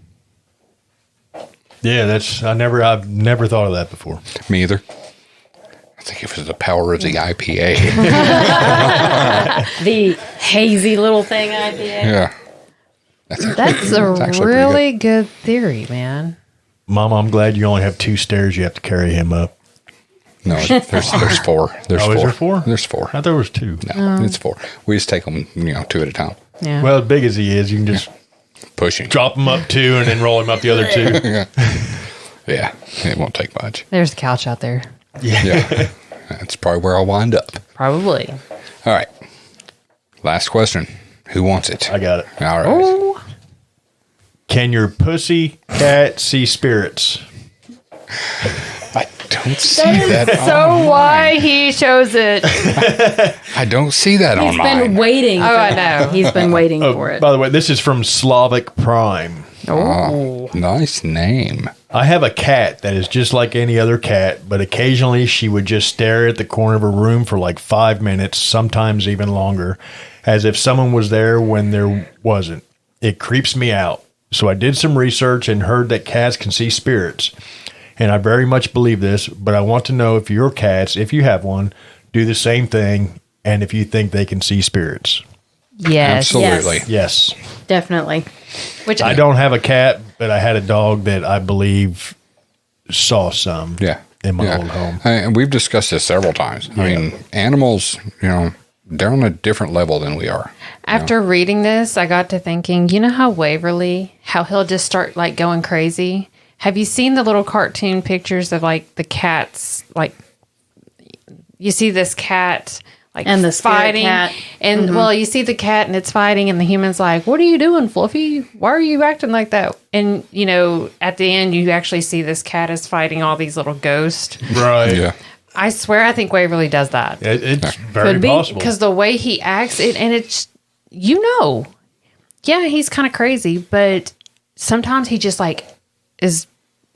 Yeah, I've never thought of that before. me either. I think it was the power of the IPA. The hazy little thing idea. Yeah. That's a actually pretty really good theory, man. Mama, I'm glad you only have 2 stairs you have to carry him up. No, there's 4. There's 4. Is there 4? There's 4. I thought there was 2. No, it's 4. We just take them, 2 at a time. Yeah. Well, as big as he is, you can just Pushing. drop him up 2 and then roll him up the other 2. Yeah, it won't take much. There's a couch out there. Yeah. That's probably where I'll wind up. Probably. All right. Last question. Who wants it? I got it. All right. Oh, Can your pussy cat see spirits? I don't see that. so why he chose it? I don't see that He's on been mine. waiting. Oh, I know. He's been waiting for it. By the way, this is from Slavic Prime. Oh, nice name. I have a cat that is just like any other cat, but occasionally she would just stare at the corner of her room for like 5 minutes, sometimes even longer, as if someone was there when there wasn't. It creeps me out. So I did some research and heard that cats can see spirits. And I very much believe this, but I want to know if your cats, if you have one, do the same thing and if you think they can see spirits. Yes. Absolutely. Yes. Definitely. Which I don't have a cat, but I had a dog that I believe saw some in my old home. And we've discussed this several times. I mean, animals, they're on a different level than we are. After reading this, I got to thinking, how Waverly, how he'll just start going crazy. Have you seen the little cartoon pictures of the cats? You see this cat like And the spirit fighting. cat. And well, you see the cat and it's fighting, and the human's like, "What are you doing, Fluffy? Why are you acting like that?" And at the end, you actually see this cat is fighting all these little ghosts. Right. Yeah. I swear, I think Waverly does that. It's very possible. Because the way he acts, and it's yeah, he's kind of crazy, but sometimes he just like is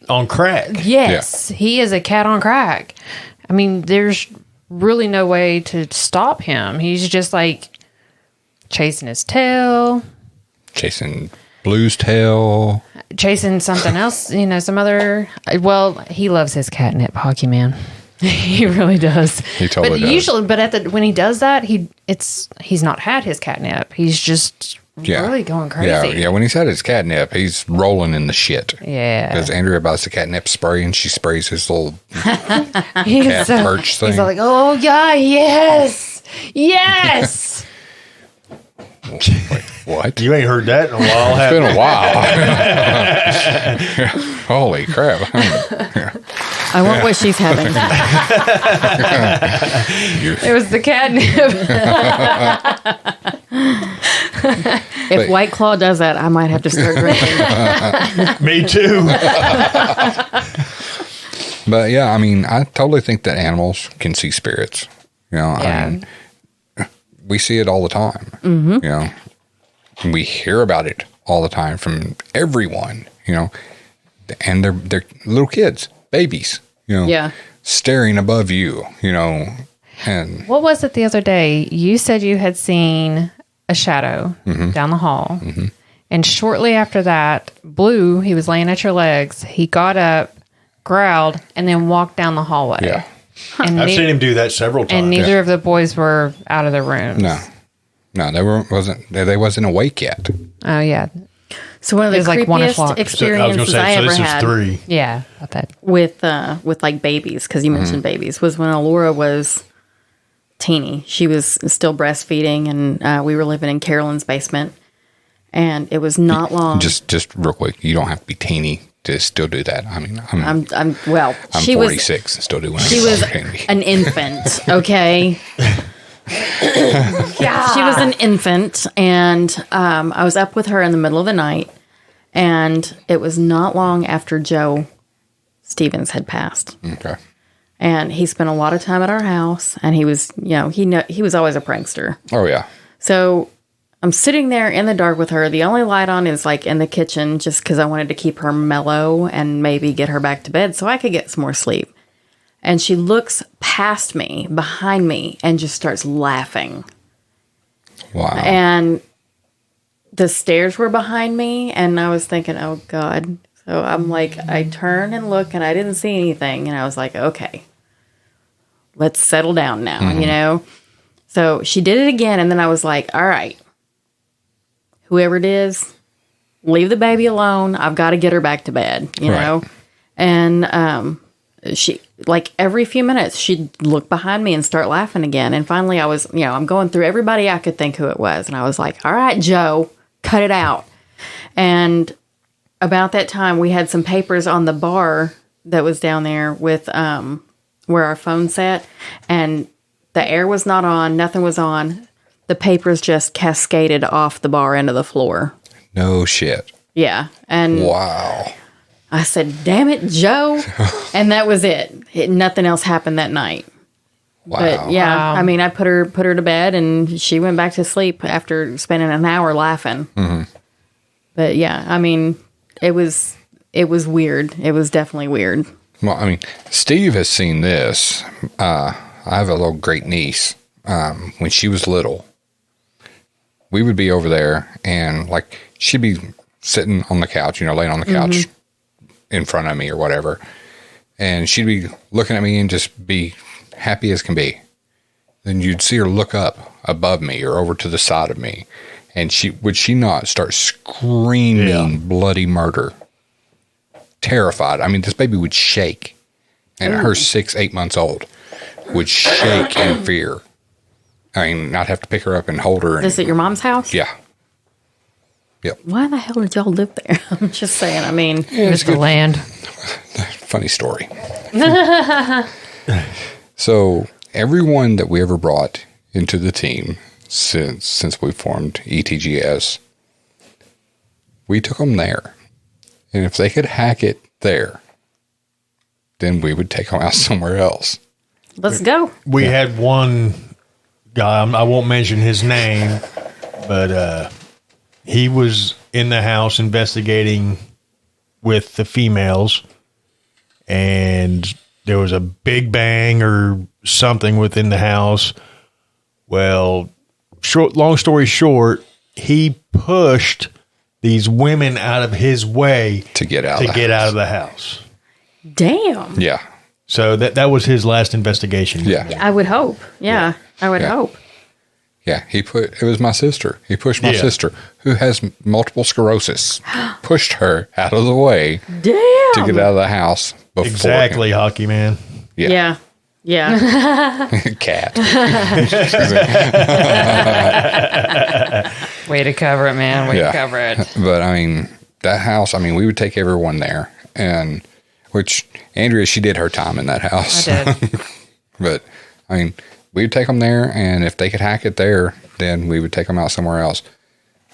on crack. Yes, he is a cat on crack. I mean, there's really no way to stop him. He's just like chasing his tail, Chasing Blue's tail. chasing something else, some other. Well, he loves his catnip, Hockey Man. He really does. He totally does. Usually, but when he does that, he's not had his catnip. He's just really going crazy. Yeah. When he's had his catnip, he's rolling in the shit. Yeah. Because Andrea buys the catnip spray and she sprays his little He's cat perch thing. He's like, oh yeah, yes. Wait, what? You ain't heard that in a while. It's been a while. Holy crap. I want what she's having. It was the catnip. If White Claw does that, I might have to start drinking. Me too. But yeah, I mean, I totally think that animals can see spirits. I mean, we see it all the time. Mm-hmm. We hear about it all the time from everyone. And they're little kids, babies. Staring above you. And What was it the other day? You said you had seen a shadow down the hall. Mm-hmm. And shortly after that, Blue, he was laying at your legs. He got up, growled, and then walked down the hallway. yeah, And I've seen him do that several times. And neither of the boys were out of their rooms. no, they wasn't awake yet. Oh, yeah. So one of the It was like 1 creepiest o'clock. So I was experiences going to say, I so ever this had is 3. Yeah, about that. with like babies, because you mentioned babies, was when Alora was teeny. She was still breastfeeding, and we were living in Carolyn's basement. And it was not long. Just real quick, you don't have to be teeny to still do that. I mean, I'm I'm 46 and still doing it. She was an infant, okay? She was an infant, and I was up with her in the middle of the night, and it was not long after Joe Stevens had passed. Okay. And he spent a lot of time at our house, and he was, he was always a prankster. Oh, yeah. So I'm sitting there in the dark with her. The only light on is like in the kitchen, just because I wanted to keep her mellow and maybe get her back to bed so I could get some more sleep. And she looks past me, behind me, and just starts laughing. Wow. And the stairs were behind me, and I was thinking, oh, God. So I'm like, I turn and look, and I didn't see anything. And I was like, okay, let's settle down now, So she did it again, and then I was like, all right, whoever it is, leave the baby alone. I've got to get her back to bed, you know? And she, like, every few minutes, she'd look behind me and start laughing again. And finally, I was, I'm going through everybody I could think who it was. And I was like, all right, Joe, cut it out. And about that time, we had some papers on the bar that was down there with where our phone sat. And the air was not on. Nothing was on. The papers just cascaded off the bar into the floor. No shit. Yeah. And wow. I said, damn it, Joe. And that was it. Nothing else happened that night. Wow. But yeah, Wow. I mean, I put her to bed, and she went back to sleep after spending an hour laughing. Mm-hmm. But yeah, I mean, it was weird. It was definitely weird. Well, I mean, Steve has seen this. I have a little great niece. When she was little, we would be over there, and like she'd be sitting on the couch, laying on the couch in front of me or whatever, and she'd be looking at me and just be happy as can be. Then you'd see her look up above me or over to the side of me, and she not start screaming bloody murder, terrified. I mean, this baby would shake, and her 6-8 months old would shake in fear. I mean, I'd have to pick her up and hold her. Is it your mom's house? Yeah. Yep. Why the hell did y'all live there? I'm just saying. I mean, It's the land. Funny story. So everyone that we ever brought into the team since we formed ETGS. We took them there. And if they could hack it there, then we would take them out somewhere else. Let's go. We had one guy, I won't mention his name, but he was in the house investigating with the females, and there was a big bang or something within the house. Well, long story short, he pushed these women out of his way To get out of the house. Damn. Yeah. So that was his last investigation. Yeah. I would hope. Yeah. I would hope. Yeah. It was my sister. He pushed my Yeah. sister, who has multiple sclerosis, pushed her out of the way Damn. to get out of the house before Exactly, him. hockey man. Yeah. Yeah. Cat. Way to cover it, man. Way Yeah. to cover it. But I mean, that house, I mean, we would take everyone there, and which Andrea, she did her time in that house. I did. But I mean, we would take them there, and if they could hack it there, then we would take them out somewhere else.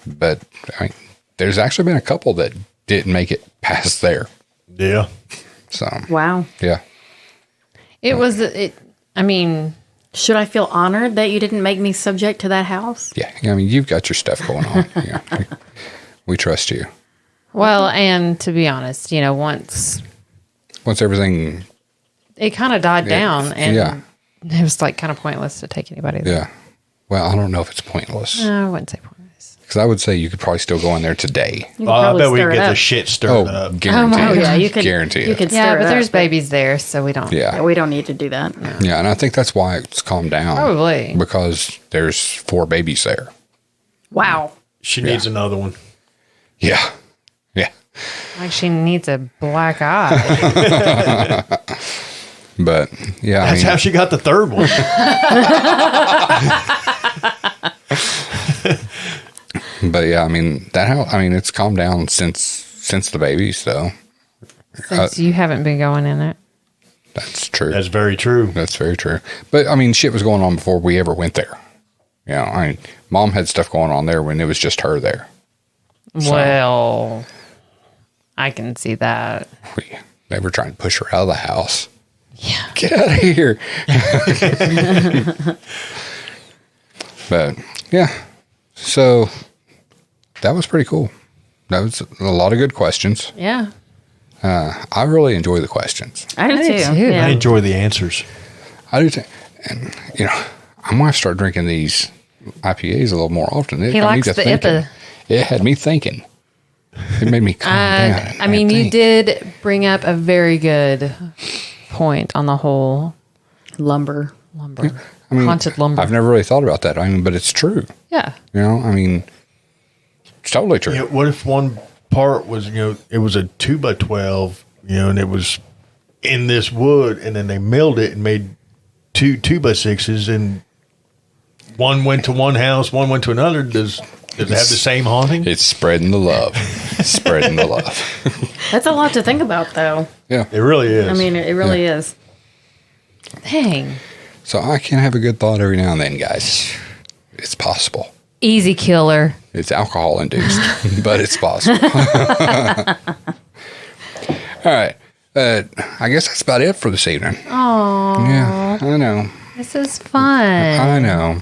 But I mean, there's actually been a couple that didn't make it past there. Yeah. So Wow. yeah, I mean, Should I feel honored that you didn't make me subject to that house? yeah. I mean, you've got your stuff going on. Yeah, we trust you. well, and to be honest, once Once everything, it kind of died down, and yeah. it was like kind of pointless to take anybody there. yeah. Well, I don't know if it's pointless, No, I wouldn't say pointless. because I would say you could probably still go in there today. You could Well, I probably bet we stir could it get up. the shit stirred up. Guarantee Oh it. yeah, you could guarantee You it. could Yeah, stir but it there's up, babies there, so we don't. Yeah. we don't need to do that. Yeah, and I think that's why it's calmed down. Probably. Because there's 4 babies there. Wow. She needs another one. Yeah. Yeah. Like she needs a black eye. But yeah, That's how she got the third one. but yeah, I mean that how I mean it's calmed down since the babies, though. Since you haven't been going in it. That's true. That's very true. That's very true. But I mean, shit was going on before we ever went there. You know, I mean, Mom had stuff going on there when it was just her there. Well, I can see that. They were trying to push her out of the house. Yeah. Get out of here. But yeah, so that was pretty cool. That was a lot of good questions. Yeah. I really enjoy the questions. I do I do too. too. Yeah. I enjoy the answers. I do. And, you know, I'm going to start drinking these IPAs a little more often. It He got me likes to the thinking. IPA. It had me thinking. It made me calm down. I mean, you think. did bring up a very good point on the whole Lumber. lumber. I mean, haunted lumber. I've never really thought about that. I mean, but it's true. Yeah. You know, I mean, it's totally true. Yeah, what if one part was, it was a 2x12, and it was in this wood, and then they milled it and made two 2x6s, and one went to one house, one went to another. Does it have the same haunting? It's spreading the love. Spreading the love. That's a lot to think about, though. Yeah. It really is. I mean, it really is. Dang. So I can have a good thought every now and then, guys. It's possible. Easy killer. It's alcohol induced, but it's possible. All right. I guess that's about it for this evening. Oh, Yeah, I know. this is fun. I know.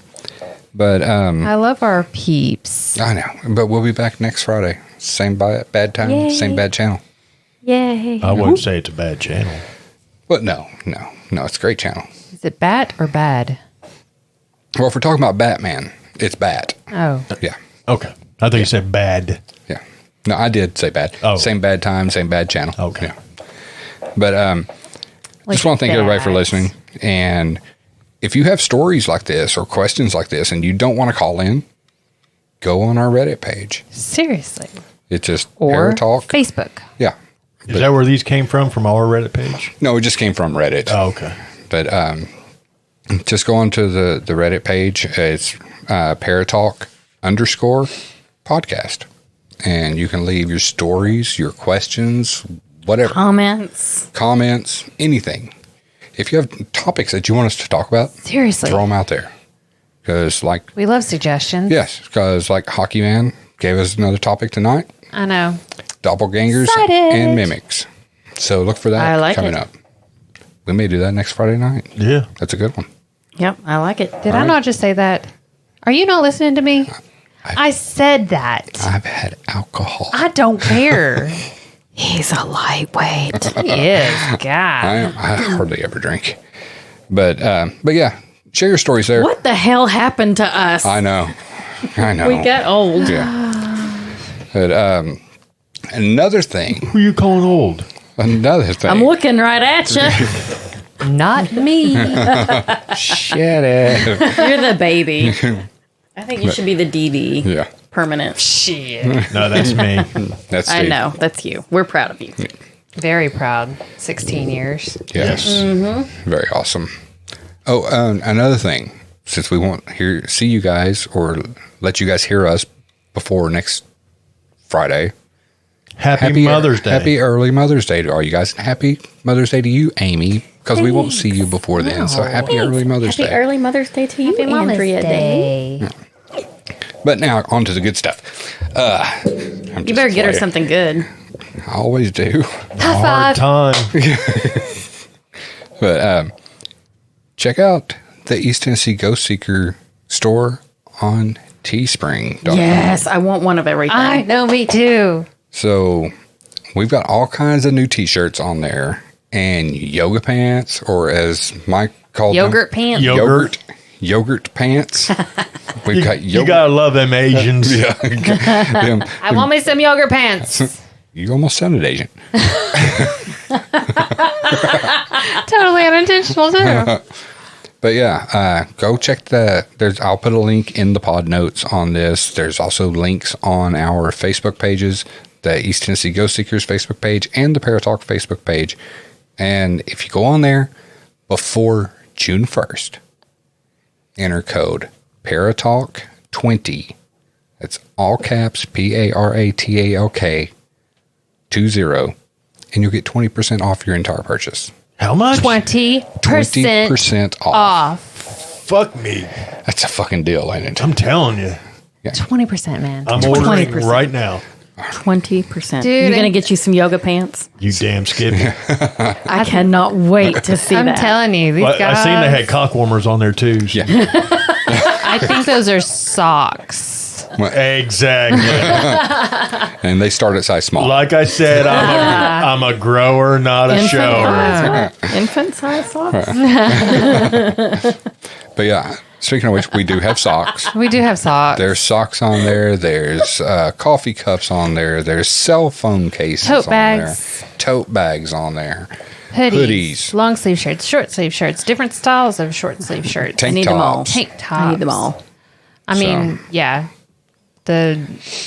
But I love our peeps. I know. But we'll be back next Friday. Same bad time, Yay. same bad channel. Yay. I wouldn't say it's a bad channel. But no, it's a great channel. Is it bat or bad? Well, if we're talking about Batman, it's Bat. Oh, Yeah. Okay. I think you said bad. Yeah. No, I did say bad. Oh. Same bad time, same bad channel. Okay. Yeah. But just want to thank everybody for listening. And if you have stories like this or questions like this and you don't want to call in, go on our Reddit page. seriously. It's just Or Paratalk. Facebook. Yeah. Is that where these came from our Reddit page? No, it just came from Reddit. Oh, okay. But just go on to the Reddit page. It's Paratalk_podcast. And you can leave your stories, your questions, whatever. Comments, anything. If you have topics that you want us to talk about, Seriously. throw them out there. Because, like, We love suggestions. yes, because, like, Hockey Man gave us another topic tonight. I know. Doppelgangers Excited. and mimics. So look for that I like coming it. up. We may do that next Friday night. Yeah. That's a good one. Yep, I like it. Did I not just say that? Are you not listening to me? I said that. I've had alcohol. I don't care. He's a lightweight. He is. God. I hardly ever drink. But yeah, share your stories there. What the hell happened to us? I know. We got old. Yeah. But another thing. Who you calling old? Another thing. I'm looking right at you. Not me. Shut up. You're the baby. I think you should be the DD. Yeah. Permanent. Shit. No, that's me. That's I Steve. know. That's you. We're proud of you. Very proud. 16 years. Yes. Mm-hmm. Very awesome. Oh, another thing. Since we won't see you guys or let you guys hear us before next Friday. Happy Mother's Day. Happy early Mother's Day to all you guys. Happy Mother's Day to you, Amy, because we won't see you before then. So happy early Mother's Happy Day. early Mother's Day to you, Andrea Day. But now on to the good stuff. You better get her something good. I always do. Hard time. But check out the East Tennessee Ghost Seeker store on Teespring. Yes, I want one of everything. I know, me too. So we've got all kinds of new t-shirts on there and yoga pants, or as Mike called Yogurt them, pants. yogurt pants. We've got You yogurt. gotta love them Asians. Them- I want me some yogurt pants. you almost sounded Asian. Totally unintentional too. But yeah, go check I'll put a link in the pod notes on this. There's also links on our Facebook pages, the East Tennessee Ghost Seekers Facebook page and the Paratalk Facebook page. And if you go on there before June 1st, enter code Paratalk20. That's all caps, PARATALK 20, and you'll get 20% off your entire purchase. How much? 20% 20% off. Fuck me. That's a fucking deal, ain't it? I'm telling you. 20%, man. I'm ordering 20%. right now. 20%. Dude, You're going to get you some yoga pants? You damn Skippy. I cannot wait to see I'm that. telling you, these Well, guys. I seen they had cock warmers on there too. So. Yeah. I think those are socks. Exactly. And they start at size small. Like I said, I'm a grower, not a shower. Infant size socks? But yeah, speaking of which, we do have socks. We do have socks. There's socks on there. There's coffee cups on there. There's cell phone cases Tote on bags. there. Tote bags on there. hoodies, long sleeve shirts, short sleeve shirts, different styles of short sleeve shirts. Tank I need them all. tops. Tank tops. I need them all. I mean, yeah.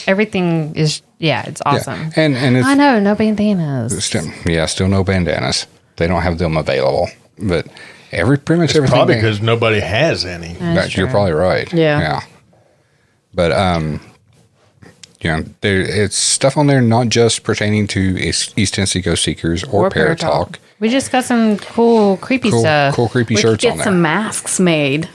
Everything is it's awesome. Yeah. And it's I know, no bandanas. still no bandanas. They don't have them available. But pretty much everything. Probably because nobody has any. You're probably right. Yeah. But it's stuff on there not just pertaining to East Tennessee Ghost Seekers or Paratalk. We just got some cool, creepy stuff. Cool creepy We shirts could on get there. some masks made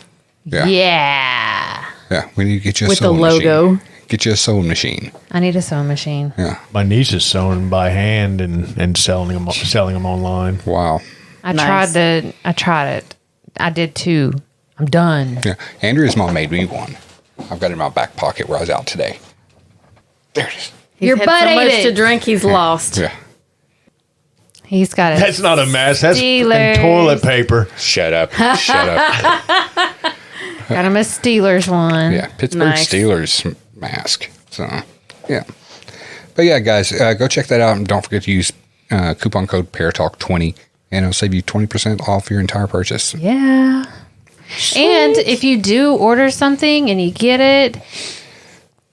Yeah. Yeah. We need to get you a with the sewing logo. machine. Get you a sewing machine. I need a sewing machine. Yeah. My niece is sewing by hand and selling them online. Wow. I Nice. tried it. I did too. I'm done. Yeah. Andrea's mom made me one. I've got it in my back pocket where I was out today. There it is. He's Your had butt so ate much it. to drink, he's lost. Yeah. He's got it. That's not a mask. That's Steelers. fucking toilet paper. Shut up. Shut up. Got him a Steelers one. Yeah. Pittsburgh Nice. Steelers mask. So, yeah. But yeah, guys, go check that out. And don't forget to use coupon code Paratalk20 and it'll save you 20% off your entire purchase. Yeah. And if you do order something and you get it,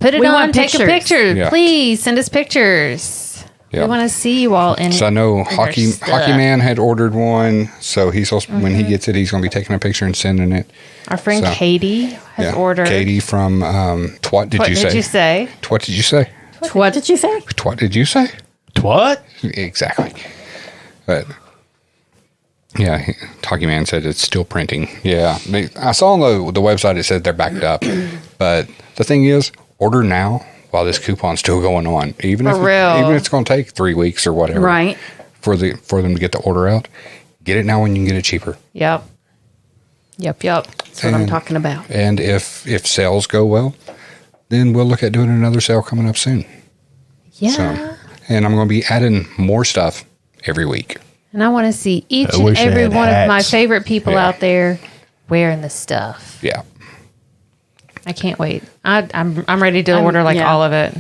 put it We on. want Take a pictures. picture. Yeah. Please send us pictures. Yeah. We want to see you all in. So I know your Hockey stuff. Man had ordered one. So he's also, when he gets it, he's going to be taking a picture and sending it. Our friend So, Katie has ordered. Katie from Twat Did What You did Say? you say? Twat Did You Say? What did you say? Twat Did You Say? What? Exactly. But Yeah, Talkie Man said it's still printing. Yeah, I saw on the website it said they're backed up, but the thing is, order now while this coupon's still going on. Even if it's going to take 3 weeks or whatever, Right. For them to get the order out, get it now when you can get it cheaper. Yep. That's what I'm talking about. And if sales go well, then we'll look at doing another sale coming up soon. Yeah. So, and I'm going to be adding more stuff every week. And I want to see each I and wish I every had one of my hats. favorite people Yeah. out there wearing the stuff. Yeah. I can't wait. I'm ready to order all of it.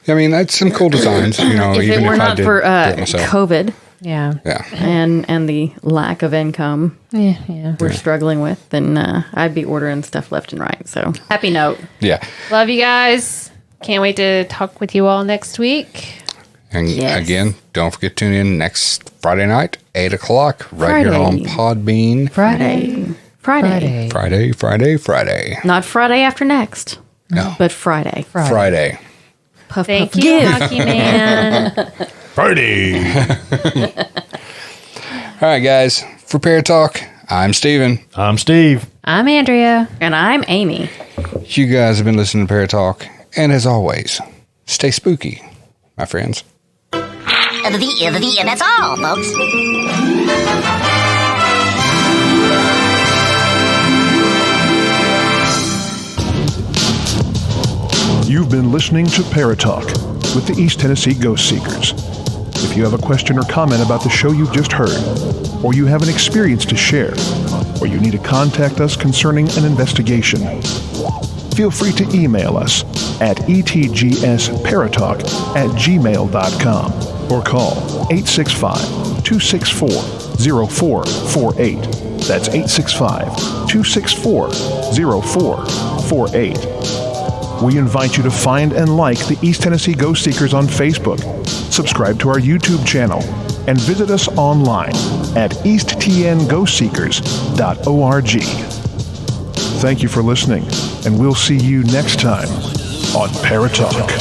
I mean, that's some cool designs, you know. If even it were if I not did for do it myself. COVID Yeah. Yeah. and the lack of income Yeah. we're struggling with, then I'd be ordering stuff left and right. So happy note. Yeah. Love you guys. Can't wait to talk with you all next week. And Yes. again, don't forget to tune in next Friday night, 8 o'clock, right here on Friday. Podbean. Friday. Not Friday after next, No. but Friday. Friday. Puff, Thank puff, you, give. Hockey Man. Party. All right, guys. For Para Talk, I'm Steven. I'm Steve. I'm Andrea. And I'm Amy. You guys have been listening to Para Talk. And as always, stay spooky, my friends. That's all, folks. You've been listening to Paratalk with the East Tennessee Ghost Seekers. If you have a question or comment about the show you've just heard, or you have an experience to share, or you need to contact us concerning an investigation, feel free to email us at etgsparatalk@gmail.com or call 865-264-0448. That's 865-264-0448. We invite you to find and like the East Tennessee Ghost Seekers on Facebook, subscribe to our YouTube channel, and visit us online at easttnghostseekers.org. Thank you for listening, and we'll see you next time on Paratalk.